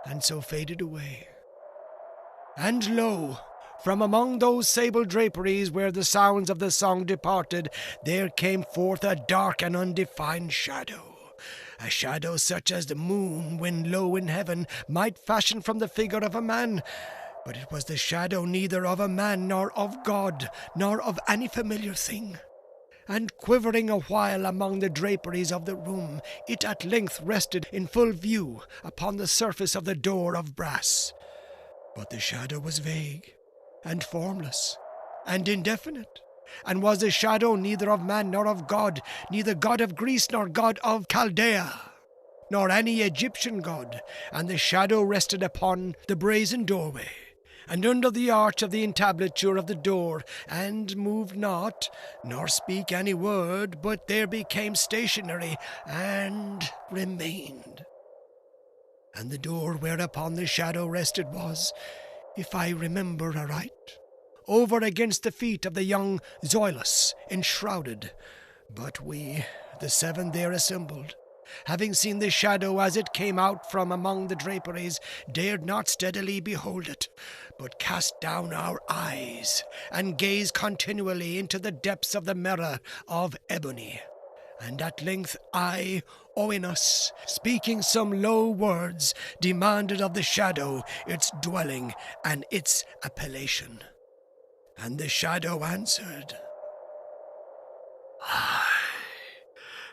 and so faded away. And lo! From among those sable draperies where the sounds of the song departed, there came forth a dark and undefined shadow. A shadow such as the moon, when low in heaven, might fashion from the figure of a man. But it was the shadow neither of a man, nor of God, nor of any familiar thing. And quivering a while among the draperies of the room, it at length rested in full view upon the surface of the door of brass. But the shadow was vague, and formless, and indefinite, and was the shadow neither of man nor of God, neither God of Greece nor God of Chaldea, nor any Egyptian god, and the shadow rested upon the brazen doorway, and under the arch of the entablature of the door, and moved not, nor speak any word, but there became stationary, and remained. And the door whereupon the shadow rested was, if I remember aright, over against the feet of the young Zoilus, enshrouded. But we, the seven there assembled, having seen the shadow as it came out from among the draperies, dared not steadily behold it, but cast down our eyes, and gazed continually into the depths of the mirror of ebony. And at length I, Oenus, speaking some low words, demanded of the shadow its dwelling and its appellation. And the shadow answered, I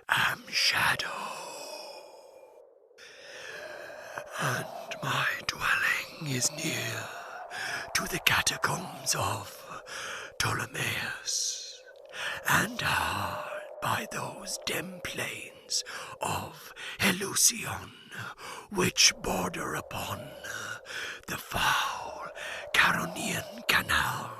am Shadow, and my dwelling is near to the catacombs of Ptolemaeus, and hard by those dim plains of Eleusion, which border upon the foul Caronian Canal.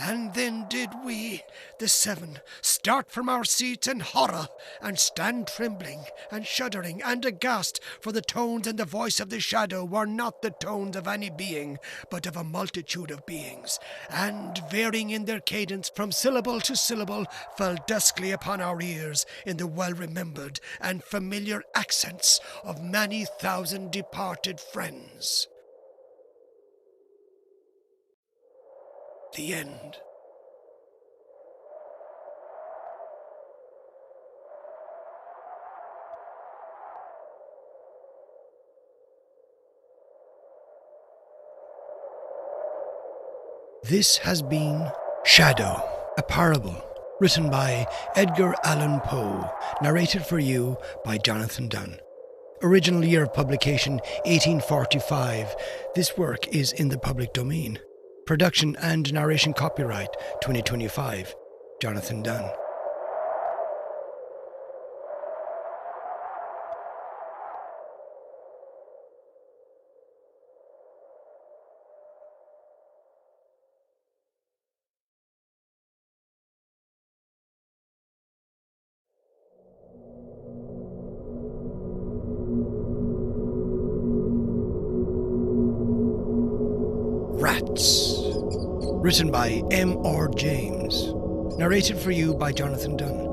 And then did we, the seven, start from our seats in horror, and stand trembling, and shuddering, and aghast, for the tones and the voice of the shadow were not the tones of any being, but of a multitude of beings, and, varying in their cadence from syllable to syllable, fell duskly upon our ears in the well-remembered and familiar accents of many thousand departed friends. The end. This has been Shadow, a parable, written by Edgar Allan Poe, narrated for you by Jonathan Dunne. Original year of publication 1845. This work is in the public domain. Production and narration copyright 2025. Jonathan Dunne. Rats. Written by M.R. James. Narrated for you by Jonathan Dunne.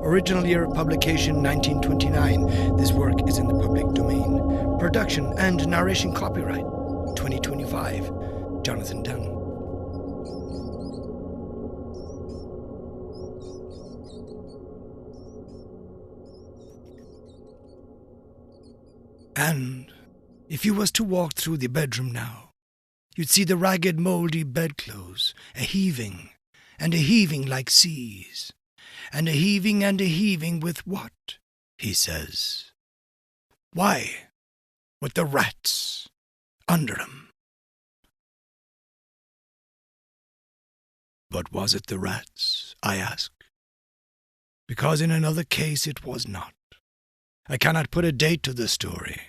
Original year of publication 1929. This work is in the public domain. Production and narration copyright 2025. Jonathan Dunne. And if you was to walk through the bedroom now, you'd see the ragged, mouldy bedclothes, a-heaving like seas, and a-heaving with what? He says. Why, with the rats under 'em. But was it the rats, I ask? Because in another case it was not. I cannot put a date to the story,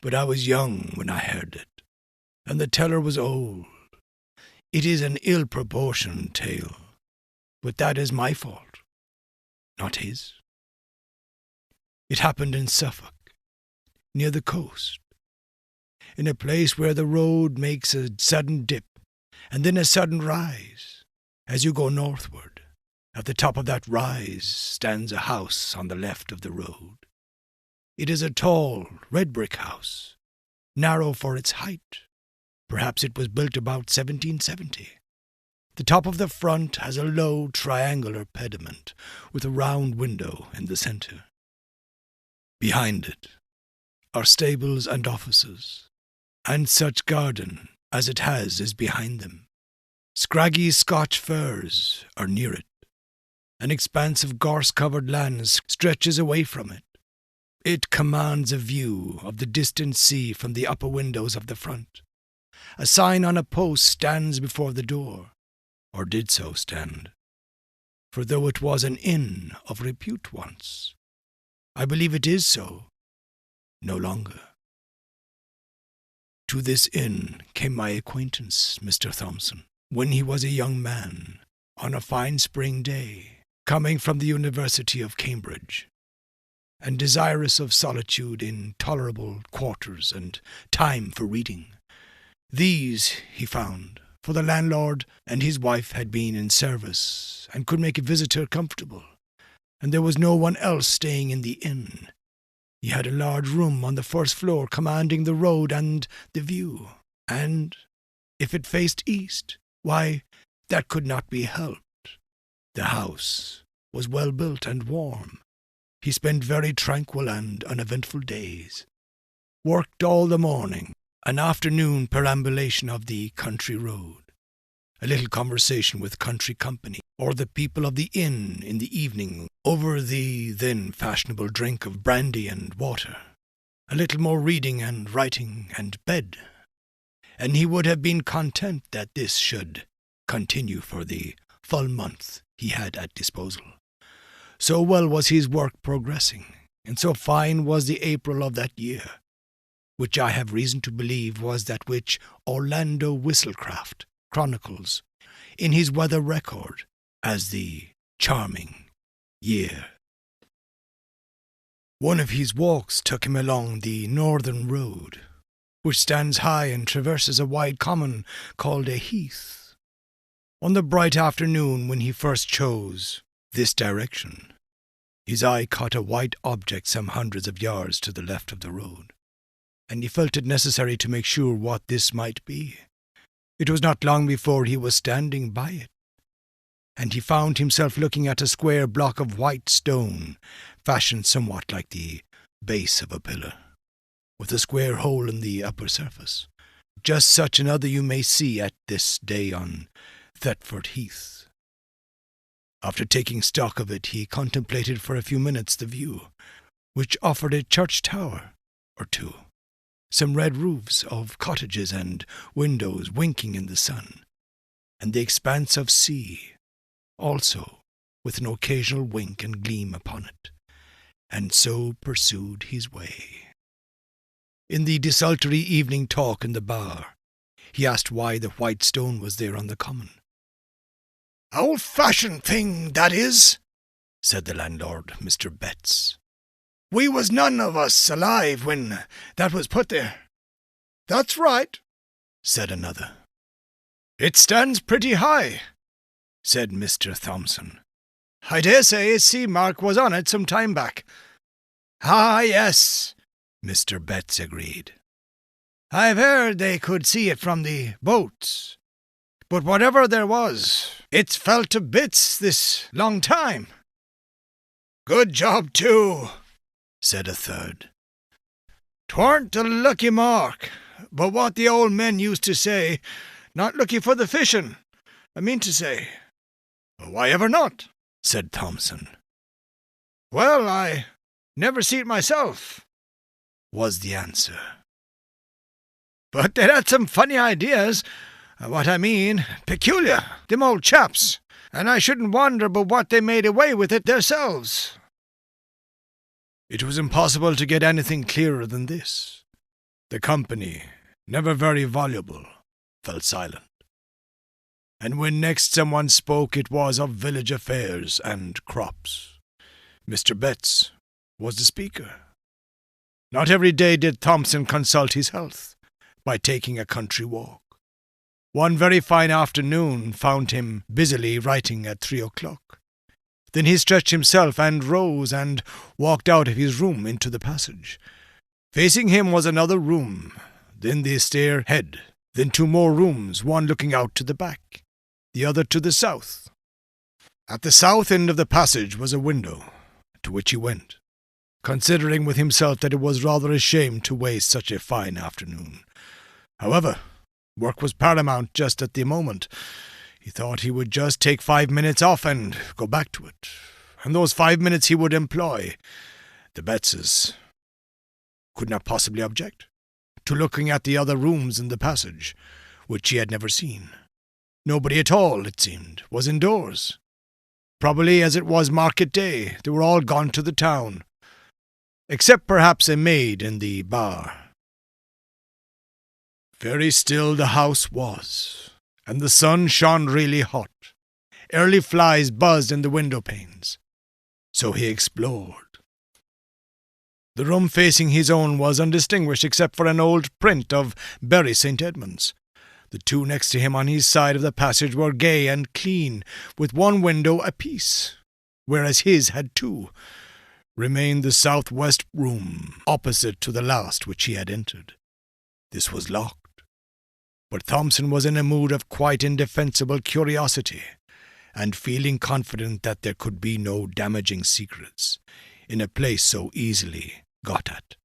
but I was young when I heard it, and the teller was old. It is an ill-proportioned tale, but that is my fault, not his. It happened in Suffolk, near the coast, in a place where the road makes a sudden dip, and then a sudden rise, as you go northward. At the top of that rise stands a house on the left of the road. It is a tall, red-brick house, narrow for its height. Perhaps it was built about 1770. The top of the front has a low, triangular pediment with a round window in the centre. Behind it are stables and offices, and such garden as it has is behind them. Scraggy Scotch firs are near it. An expanse of gorse-covered land stretches away from it. It commands a view of the distant sea from the upper windows of the front. A sign on a post stands before the door, or did so stand. For though it was an inn of repute once, I believe it is so, no longer. To this inn came my acquaintance, Mr. Thompson, when he was a young man, on a fine spring day, coming from the University of Cambridge, and desirous of solitude in tolerable quarters and time for reading. These he found, for the landlord and his wife had been in service, and could make a visitor comfortable, and there was no one else staying in the inn. He had a large room on the first floor commanding the road and the view, and if it faced east, why, that could not be helped. The house was well built and warm. He spent very tranquil and uneventful days, worked all the morning, an afternoon perambulation of the country road, a little conversation with country company, or the people of the inn in the evening over the then fashionable drink of brandy and water, a little more reading and writing and bed, and he would have been content that this should continue for the full month he had at disposal. So well was his work progressing, and so fine was the April of that year, which I have reason to believe was that which Orlando Whistlecraft chronicles in his weather record as the charming year. One of his walks took him along the northern road, which stands high and traverses a wide common called a heath. On the bright afternoon when he first chose this direction, his eye caught a white object some hundreds of yards to the left of the road, and he felt it necessary to make sure what this might be. It was not long before he was standing by it, and he found himself looking at a square block of white stone, fashioned somewhat like the base of a pillar, with a square hole in the upper surface, just such another you may see at this day on Thetford Heath. After taking stock of it, he contemplated for a few minutes the view, which offered a church tower or two, some red roofs of cottages and windows winking in the sun, and the expanse of sea, also with an occasional wink and gleam upon it, and so pursued his way. In the desultory evening talk in the bar, he asked why the white stone was there on the common. "Old-fashioned thing, that is," said the landlord, Mr. Betts. "We was none of us alive when that was put there." "That's right," said another. "It stands pretty high," said Mr. Thompson. "I dare say a sea mark was on it some time back." "Ah, yes," Mr. Betts agreed. "I've heard they could see it from the boats. But whatever there was, it's fell to bits this long time." "Good job, too," said a third. "'Twarn't a lucky mark, but what the old men used to say, not lucky for the fishing, I mean to say." "Why ever not?" said Thompson. "Well, I never see it myself," was the answer. "But they had some funny ideas, what I mean, peculiar, them old chaps, and I shouldn't wonder but what they made away with it theirselves." It was impossible to get anything clearer than this. The company, never very voluble, fell silent, and when next someone spoke it was of village affairs and crops. Mr. Betts was the speaker. Not every day did Thompson consult his health by taking a country walk. One very fine afternoon found him busily writing at 3 o'clock. Then he stretched himself and rose and walked out of his room into the passage. Facing him was another room, then the stair head, then 2 more rooms, one looking out to the back, the other to the south. At the south end of the passage was a window, to which he went, considering with himself that it was rather a shame to waste such a fine afternoon. However, work was paramount just at the moment. He thought he would just take 5 minutes off and go back to it, and those 5 minutes he would employ. The Bettses could not possibly object to looking at the other rooms in the passage, which he had never seen. Nobody at all, it seemed, was indoors. Probably as it was market day, they were all gone to the town. except perhaps a maid in the bar. Very still the house was, and the sun shone really hot. Early flies buzzed in the window panes. So he explored. The room facing his own was undistinguished except for an old print of Bury St. Edmunds. The two next to him on his side of the passage were gay and clean, with one window apiece, whereas his had two. Remained the southwest room, opposite to the last which he had entered. This was locked, but Thompson was in a mood of quite indefensible curiosity, and feeling confident that there could be no damaging secrets in a place so easily got at.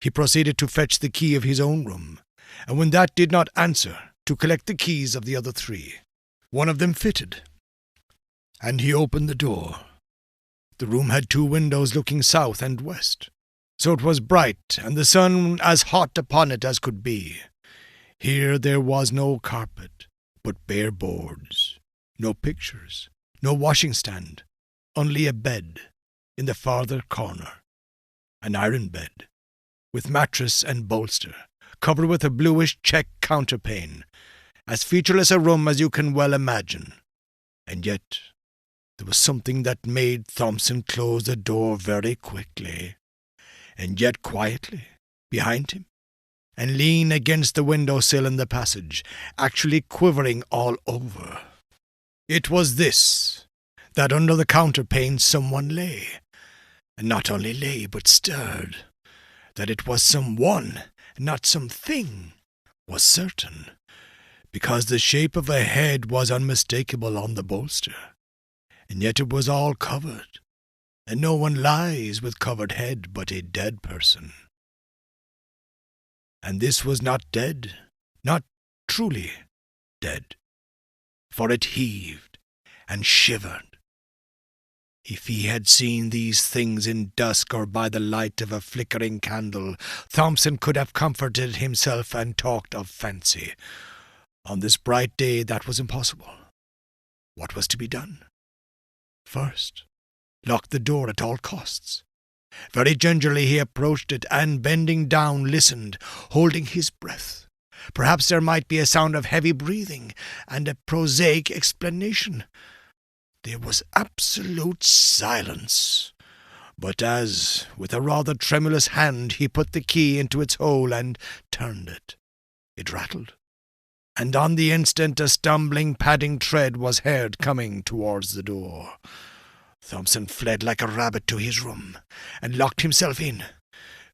He proceeded to fetch the key of his own room, and when that did not answer, to collect the keys of the other three. One of them fitted, and he opened the door. The room had two windows looking south and west, so it was bright, and the sun as hot upon it as could be. Here there was no carpet, but bare boards, no pictures, no washing stand, only a bed in the farther corner, an iron bed, with mattress and bolster, covered with a bluish check counterpane, as featureless a room as you can well imagine. And yet there was something that made Thompson close the door very quickly, and yet quietly, behind him, and lean against the window-sill in the passage, actually quivering all over. It was this, that under the counterpane someone lay, and not only lay, but stirred. That it was someone, not something, was certain, because the shape of a head was unmistakable on the bolster, and yet it was all covered, and no one lies with covered head but a dead person. And this was not dead, not truly dead, for it heaved and shivered. If he had seen these things in dusk or by the light of a flickering candle, Thompson could have comforted himself and talked of fancy. On this bright day that was impossible. What was to be done? First, lock the door at all costs. Very gingerly he approached it, and bending down listened, holding his breath. Perhaps there might be a sound of heavy breathing, and a prosaic explanation. There was absolute silence, but as, with a rather tremulous hand, he put the key into its hole and turned it, it rattled, and on the instant a stumbling, padding tread was heard coming towards the door. Thompson fled like a rabbit to his room, and locked himself in.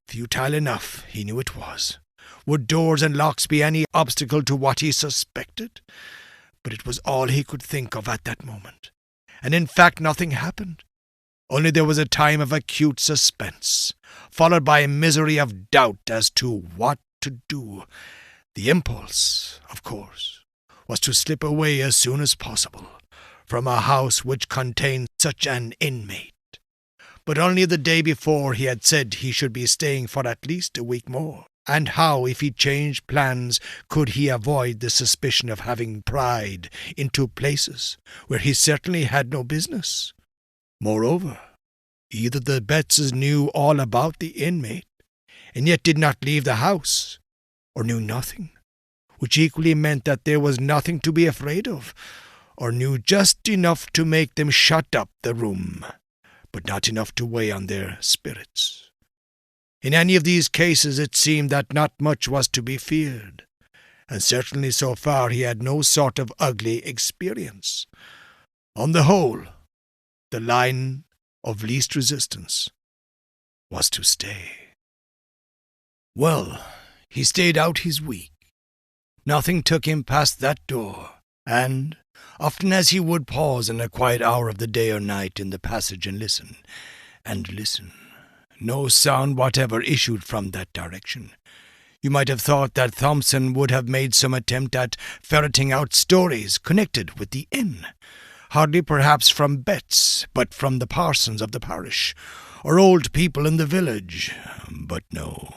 Futile enough, he knew it was. Would doors and locks be any obstacle to what he suspected? But it was all he could think of at that moment. And in fact nothing happened. Only there was a time of acute suspense, followed by a misery of doubt as to what to do. The impulse, of course, was to slip away as soon as possible from a house which contained such an inmate. But only the day before he had said he should be staying for at least a week more. And how, if he changed plans, could he avoid the suspicion of having pried into places where he certainly had no business? Moreover, either the Bettses knew all about the inmate, and yet did not leave the house, or knew nothing, which equally meant that there was nothing to be afraid of, or knew just enough to make them shut up the room, but not enough to weigh on their spirits. In any of these cases it seemed that not much was to be feared, and certainly so far he had no sort of ugly experience. On the whole, the line of least resistance was to stay. Well, he stayed out his week. Nothing took him past that door, and, often as he would pause in a quiet hour of the day or night in the passage and listen, no sound whatever issued from that direction. You might have thought that Thompson would have made some attempt at ferreting out stories connected with the inn, hardly perhaps from Betts, but from the parsons of the parish, or old people in the village. But no.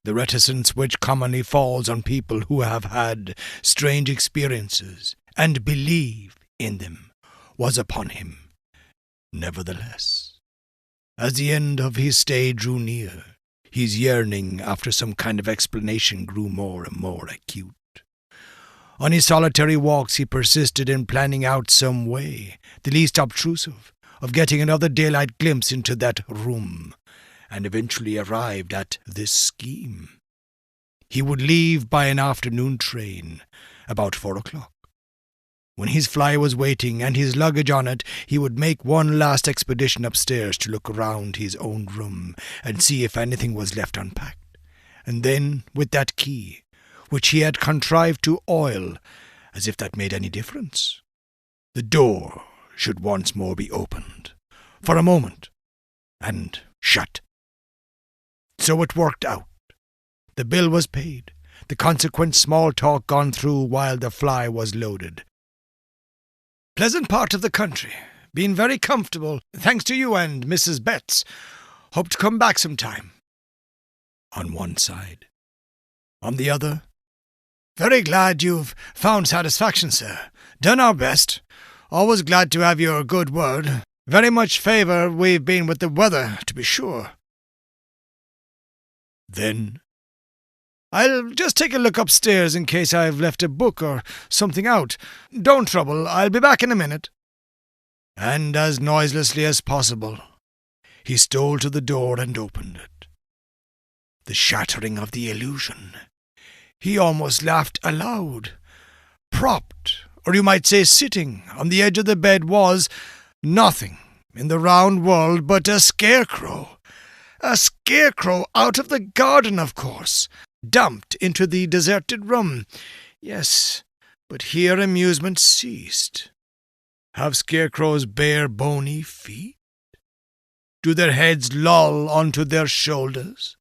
The reticence which commonly falls on people who have had strange experiences and believe in them was upon him. Nevertheless, As the end of his stay drew near, his yearning after some kind of explanation grew more and more acute. On his solitary walks he persisted in planning out some way, the least obtrusive, of getting another daylight glimpse into that room, and eventually arrived at this scheme. He would leave by an afternoon train, about 4 o'clock. When his fly was waiting and his luggage on it, he would make one last expedition upstairs to look around his own room and see if anything was left unpacked. And then, with that key, which he had contrived to oil, as if that made any difference, the door should once more be opened, for a moment, and shut. So it worked out. The bill was paid, the consequent small talk gone through while the fly was loaded. Pleasant part of the country. Been very comfortable, thanks to you and Mrs. Betts. Hope to come back sometime. On one side. On the other, very glad you've found satisfaction, sir. Done our best. Always glad to have your good word. Very much favour we've been with the weather, to be sure. Then, I'll just take a look upstairs in case I've left a book or something out. Don't trouble, I'll be back in a minute. And as noiselessly as possible, he stole to the door and opened it. The shattering of the illusion. He almost laughed aloud. Propped, or you might say sitting, on the edge of the bed was nothing in the round world but a scarecrow. A scarecrow out of the garden, of course, dumped into the deserted room. Yes, but here amusement ceased. Have scarecrows bare bony feet? Do their heads loll onto their shoulders?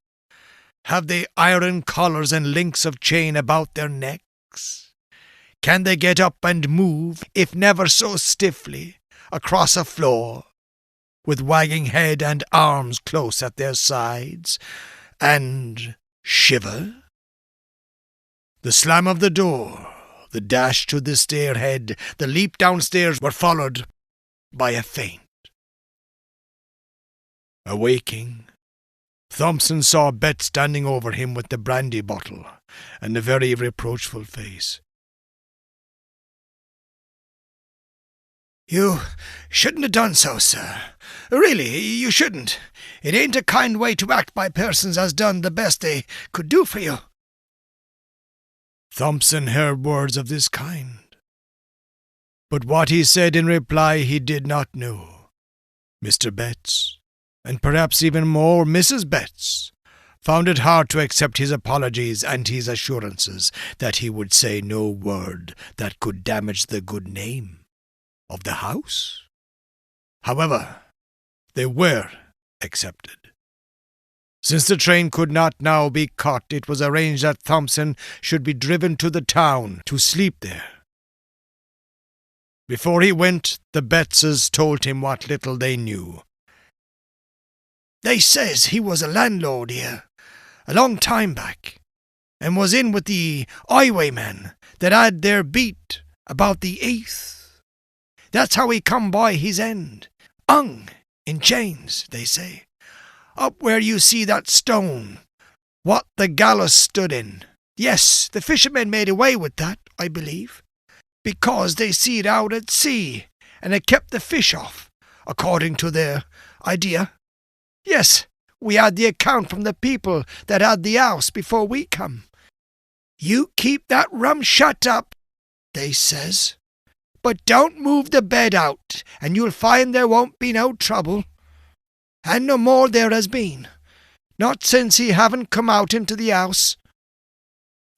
Have they iron collars and links of chain about their necks? Can they get up and move, if never so stiffly, across a floor, with wagging head and arms close at their sides, and shiver? The slam of the door, the dash to the stairhead, the leap downstairs were followed by a faint. Awaking, Thompson saw Bet standing over him with the brandy bottle and a very reproachful face. "You shouldn't have done so, sir. Really, you shouldn't. It ain't a kind way to act by persons as done the best they could do for you." Thompson heard words of this kind, but what he said in reply he did not know. Mr. Betts, and perhaps even more Mrs. Betts, found it hard to accept his apologies and his assurances that he would say no word that could damage the good name of the house. However, they were accepted. Since the train could not now be caught, it was arranged that Thompson should be driven to the town to sleep there. Before he went, the Bettses told him what little they knew. They says he was a landlord here, a long time back, and was in with the highwaymen that had their beat about the 8th. That's how he come by his end, hung in chains, they say, up where you see that stone, what the gallows stood in. Yes, the fishermen made away with that, I believe, because they see it out at sea, and it kept the fish off, according to their idea. Yes, we had the account from the people that had the house before we come. You keep that rum shut up, they says, but don't move the bed out, and you'll find there won't be no trouble. And no more there has been, not since he haven't come out into the house.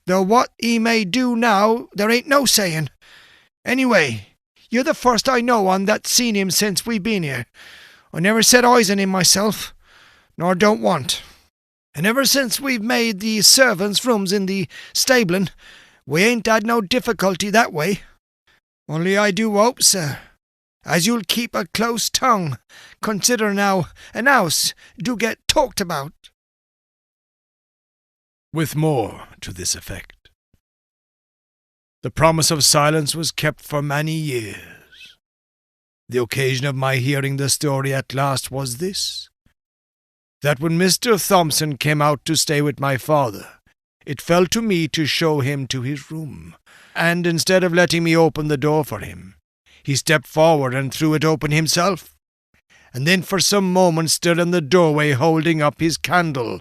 Though what he may do now, there ain't no saying. Anyway, you're the first I know on that's seen him since we've been here. I never set eyes on him myself, nor don't want. And ever since we've made the servants' rooms in the stabling, we ain't had no difficulty that way. Only I do hope, sir, as you'll keep a close tongue, consider now an house do get talked about. With more to this effect. The promise of silence was kept for many years. The occasion of my hearing the story at last was this. that when Mr. Thompson came out to stay with my father, it fell to me to show him to his room, and instead of letting me open the door for him, he stepped forward and threw it open himself, and then for some moments stood in the doorway holding up his candle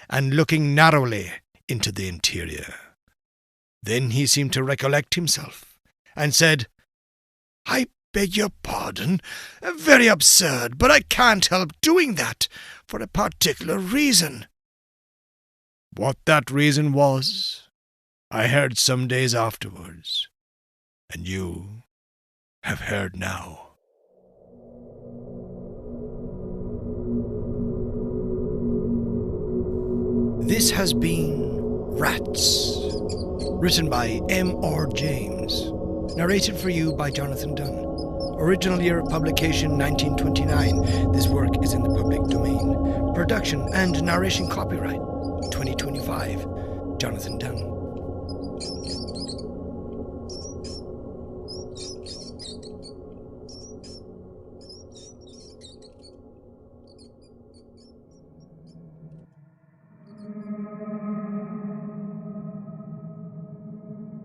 and looking narrowly into the interior. Then he seemed to recollect himself, and said, "I beg your pardon, very absurd, but I can't help doing that, for a particular reason." What that reason was, I heard some days afterwards, and you have heard now. This has been Rats, written by M.R. James, narrated for you by Jonathan Dunne. Original year of publication 1929. This work is in the public domain. Production and narration copyright 2025. Jonathan Dunne.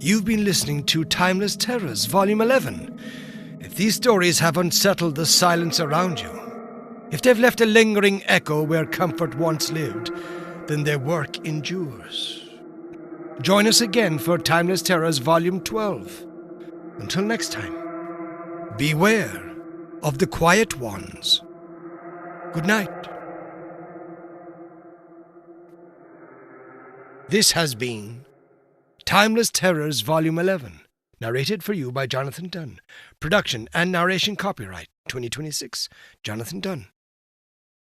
You've been listening to Timeless Terrors, Volume 11. If these stories have unsettled the silence around you, if they've left a lingering echo where comfort once lived, then their work endures. Join us again for Timeless Terrors, Volume 12. Until next time, beware of the quiet ones. Good night. This has been Timeless Terrors, Volume 11, narrated for you by Jonathan Dunne. Production and narration copyright 2026, Jonathan Dunne.